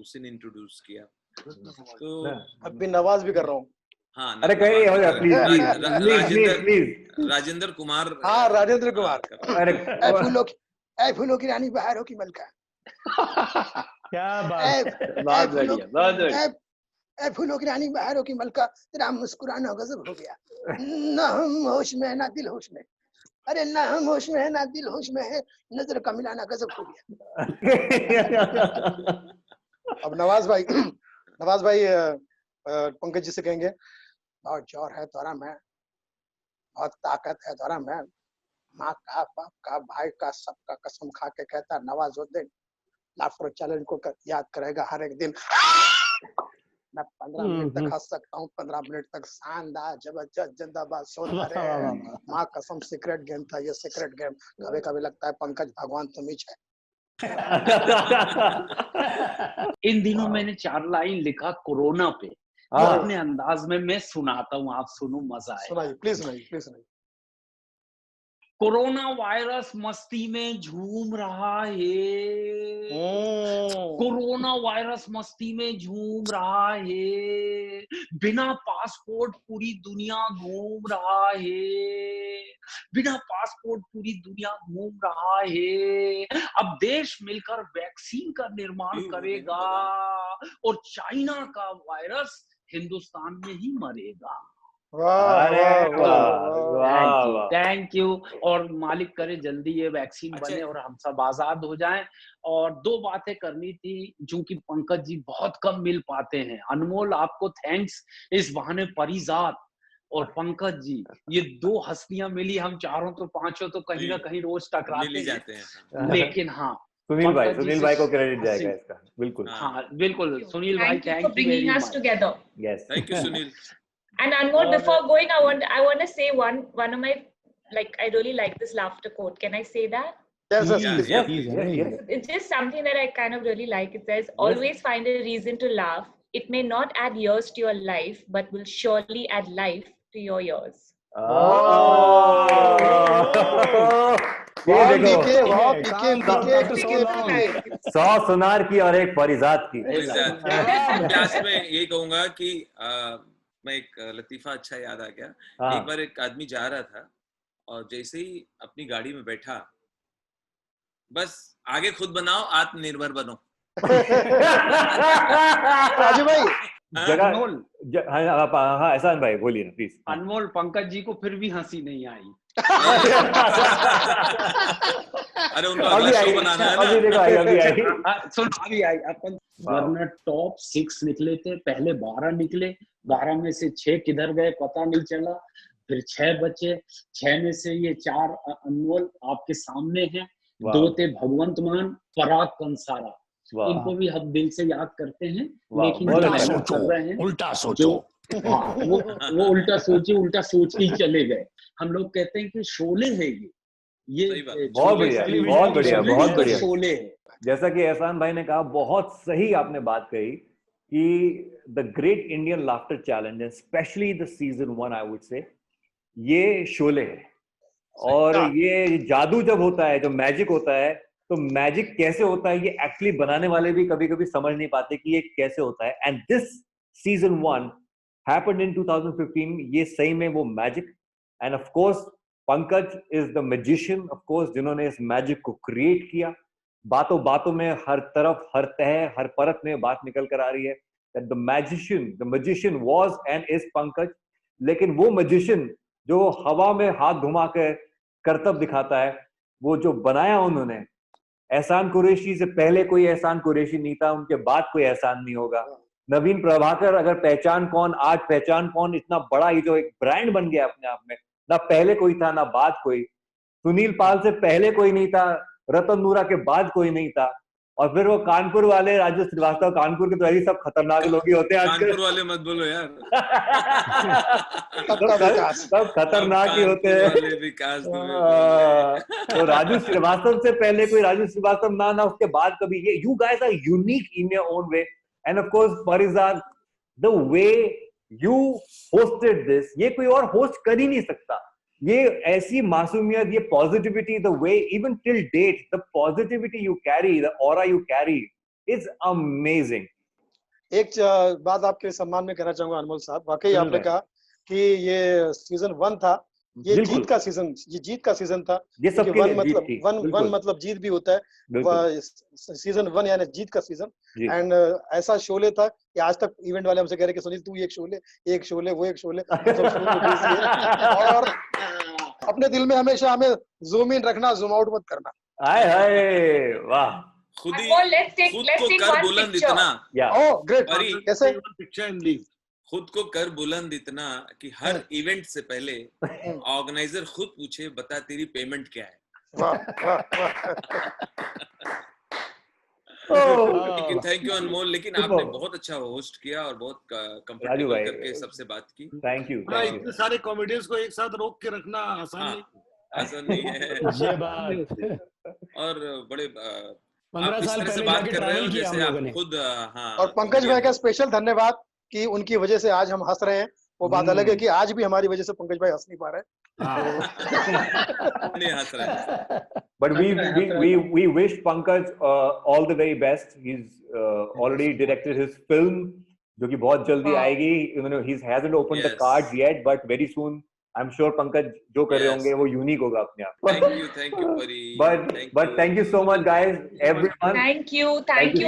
उसी ने इंट्रोड्यूस किया। तो अभी नवाज भी कर रहा हूँ। हाँ, अरे कहीं हो जाए प्लीज। राजेंद्र कुमार। हाँ राजेंद्र कुमार। अरे फूलों की रानी बहारों की मलका। क्या बात, बहुत बढ़िया, बहुत बढ़िया। ए फूलों की रानी बहारों की मलका, तेरा मुस्कुराना गजब हो गया। ना हम होश में है ना दिल होश में, अरे ना हम होश में है ना दिल होश में है, नजर का मिलाना गजब हो गया। अब नवाज भाई पंकज जी से कहेंगे, बहुत जोर है तोरा में, बहुत ताकत है तोरा में, माँ का, बाप का, भाई का, सबका कसम खा के कहता नवाजुद्दीन लाफ्टर चैलेंज को याद करेगा हर एक दिन। मैं 15 मिनट तक हंस सकता हूँ, 15 मिनट तक शानदार, जबरदस्त, जिंदाबाद, सोच। माँ कसम सीक्रेट गेम था ये, सीक्रेट गेम। कभी कभी लगता है पंकज भगवान तुम ही है। इन दिनों मैंने 4 लाइन लिखा कोरोना पे, तो अपने अंदाज में मैं सुनाता हूँ, आप सुनो, मजा आए। सुनाइए प्लीज, सुनाइए। कोरोना वायरस मस्ती में झूम रहा है, कोरोना वायरस मस्ती में झूम रहा है, बिना पासपोर्ट पूरी दुनिया घूम रहा है, बिना पासपोर्ट पूरी दुनिया घूम रहा है। अब देश मिलकर वैक्सीन का निर्माण करेगा और चाइना का वायरस हिंदुस्तान में ही मरेगा। Thank you. और मालिक करे जल्दी ये वैक्सीन बने और हम सब आजाद हो जाएं। और 2 बातें करनी थी, जो कि पंकज जी बहुत कम मिल पाते हैं। अनमोल, आपको थैंक्स, इस बहाने परिजात और पंकज जी, ये 2 हस्तियां मिली, हम चारों तो पांचों तो कहीं ना कहीं रोज टकराते हैं, लेकिन हाँ सुनील भाई को क्रेडिट जाएगा इसका, बिल्कुल। हाँ बिल्कुल, सुनील भाई, thank you very much. Yes, thank you Sunil. And Anmol, before going, I want to say one of my, like, I really like this laughter quote. Can I say that? Yes. It's just something that I kind of really like. It says, always find a reason to laugh. It may not add years to your life, but will surely add life to your years. ये देखो, 100 सुनार की और 1 परिजात की। Class में यही कहूंगा कि मैं एक लतीफा अच्छा याद आ गया। हाँ। एक बार एक आदमी जा रहा था और जैसे ही अपनी गाड़ी में बैठा, बस आगे खुद बनाओ, आत्मनिर्भर बनो। राजू भाई जगह अनमोल हाँ एहसान भाई बोलिए ना प्लीज। अनमोल पंकज जी को फिर भी हंसी नहीं आई। अरे उनको अगला शो बनाना है ना। अभी देखो आई, अभी आई। सुन अभी आई अपन, वरना टॉप 6 निकले थे, पहले 12 निकले, 12 में से 6 किधर गए पता नहीं चला, फिर 6 बचे, 6 में से ये 4 अनमोल आपके सामने हैं, 2 थे भगवंत मान, पराग कंसारा, इनको भी हम दिल से याद करते हैं, लेकिन जो मेहनत कर रहे हैं, उल्टा सोचो, हाँ, वो उल्टा सोच ही चले गए। हम लोग कहते हैं कि शोले है ये बहुत बढ़िया, बहुत बढ़िया, बहुत बढ़िया। शोले है। जैसा कि एहसान भाई ने कहा, बहुत सही आपने बात कही कि the great Indian laughter challenge, specially the season 1 I would say, ये शोले है। और ये जादू जब होता है, जो मैजिक होता है, तो मैजिक कैसे होता है ये एक्चुअली बनाने वाले भी कभी कभी समझ नहीं पाते कि ये कैसे होता है। And this season 1 happened in 2015। ये सही में वो magic, and of course Pankaj is the magician, of course, जिन्होंने इस मैजिक को क्रिएट किया। बातों बातों में, हर तरफ, हर तह, हर परत में बात निकल कर आ रही है that the magician was and is Pankaj. लेकिन वो मैजिशियन जो हवा में हाथ घुमा के करतब दिखाता है, वो जो बनाया उन्होंने, एहसान कुरैशी से पहले कोई एहसान कुरैशी नहीं था, उनके बाद कोई एहसान नहीं होगा। नवीन प्रभाकर अगर पहचान कौन, आज पहचान कौन, इतना बड़ा ये जो एक ब्रांड बन गया अपने आप में, ना पहले कोई था ना बाद कोई। सुनील पाल से पहले कोई नहीं था, रतन नूरा के बाद कोई नहीं था, और फिर वो कानपुर वाले राजू श्रीवास्तव, कानपुर के तो यही सब खतरनाक लोग ही होते हैं आजकल। कानपुर वाले मत बोलो यार। सब खतरनाक ही होते हैं। तो राजू श्रीवास्तव से पहले कोई राजू श्रीवास्तव ना उसके बाद कभी, ये you guys are unique in your own way. And of course Farizad, the way you hosted this, ये कोई और होस्ट कर ही नहीं सकता। ये ऐसी मासूमियत, ये positivity, the way even till date, the positivity you carry, the aura you carry is amazing. एक बात आपके सम्मान में कहना चाहूंगा अनमोल साहब, वाकई आपने कहा कि ये सीजन 1 था, ये जीत का सीजन था। ये सबके लिए वन मतलब जीत भी होता है, सीजन 1 यानी जीत का सीजन। एंड ऐसा शोले था कि आज तक इवेंट वाले हमसे कह रहे कि सुनील तू एक शोले वो एक शोले और अपने दिल में हमेशा हमें जूम इन रखना, जूम आउट मत करना। हाय हाय, वाह। खुद को कर बुलंद इतना, ग्रेट, कैसे पिक्चर एंड लीव, खुद को कर बुलंद इतना कि हर इवेंट से पहले ऑर्गेनाइजर खुद पूछे, बता तेरी पेमेंट क्या है। लेकिन थैंक यू अनमोल, लेकिन आपने बहुत अच्छा होस्ट किया और बहुत कंफर्टेबल करके सबसे बात की। Thank you. इतने सारे कॉमेडियंस को एक साथ रोक के रखना आसान नहीं है। ये बात। और बड़े 15 साल पहले बात कर रहे हो जैसे जैसे आप खुद। हाँ, और पंकज भाई का स्पेशल धन्यवाद कि उनकी वजह से आज हम हंस रहे हैं। वो बात अलग है कि आज भी हमारी वजह से पंकज भाई हंस नहीं पा रहे हैं। But we wish Pankaj all the very best. He's already directed his film, जो कि बहुत जल्दी आएगी. He hasn't opened the cards yet, but very soon I'm sure Pankaj जो कर रहे होंगे वो यूनिक होगा अपने आप. Thank you, Pari. But thank you so much, guys, everyone. Thank you,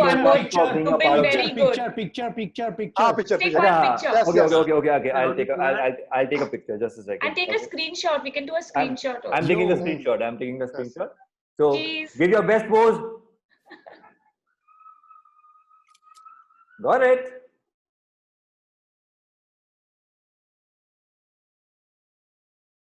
Anmol. You've been very good. Picture. Take one picture. Okay. I'll take a picture. Just a second. And take a screenshot. We can do a screenshot also. I'm taking a screenshot. So Jeez. give your best pose. Got it.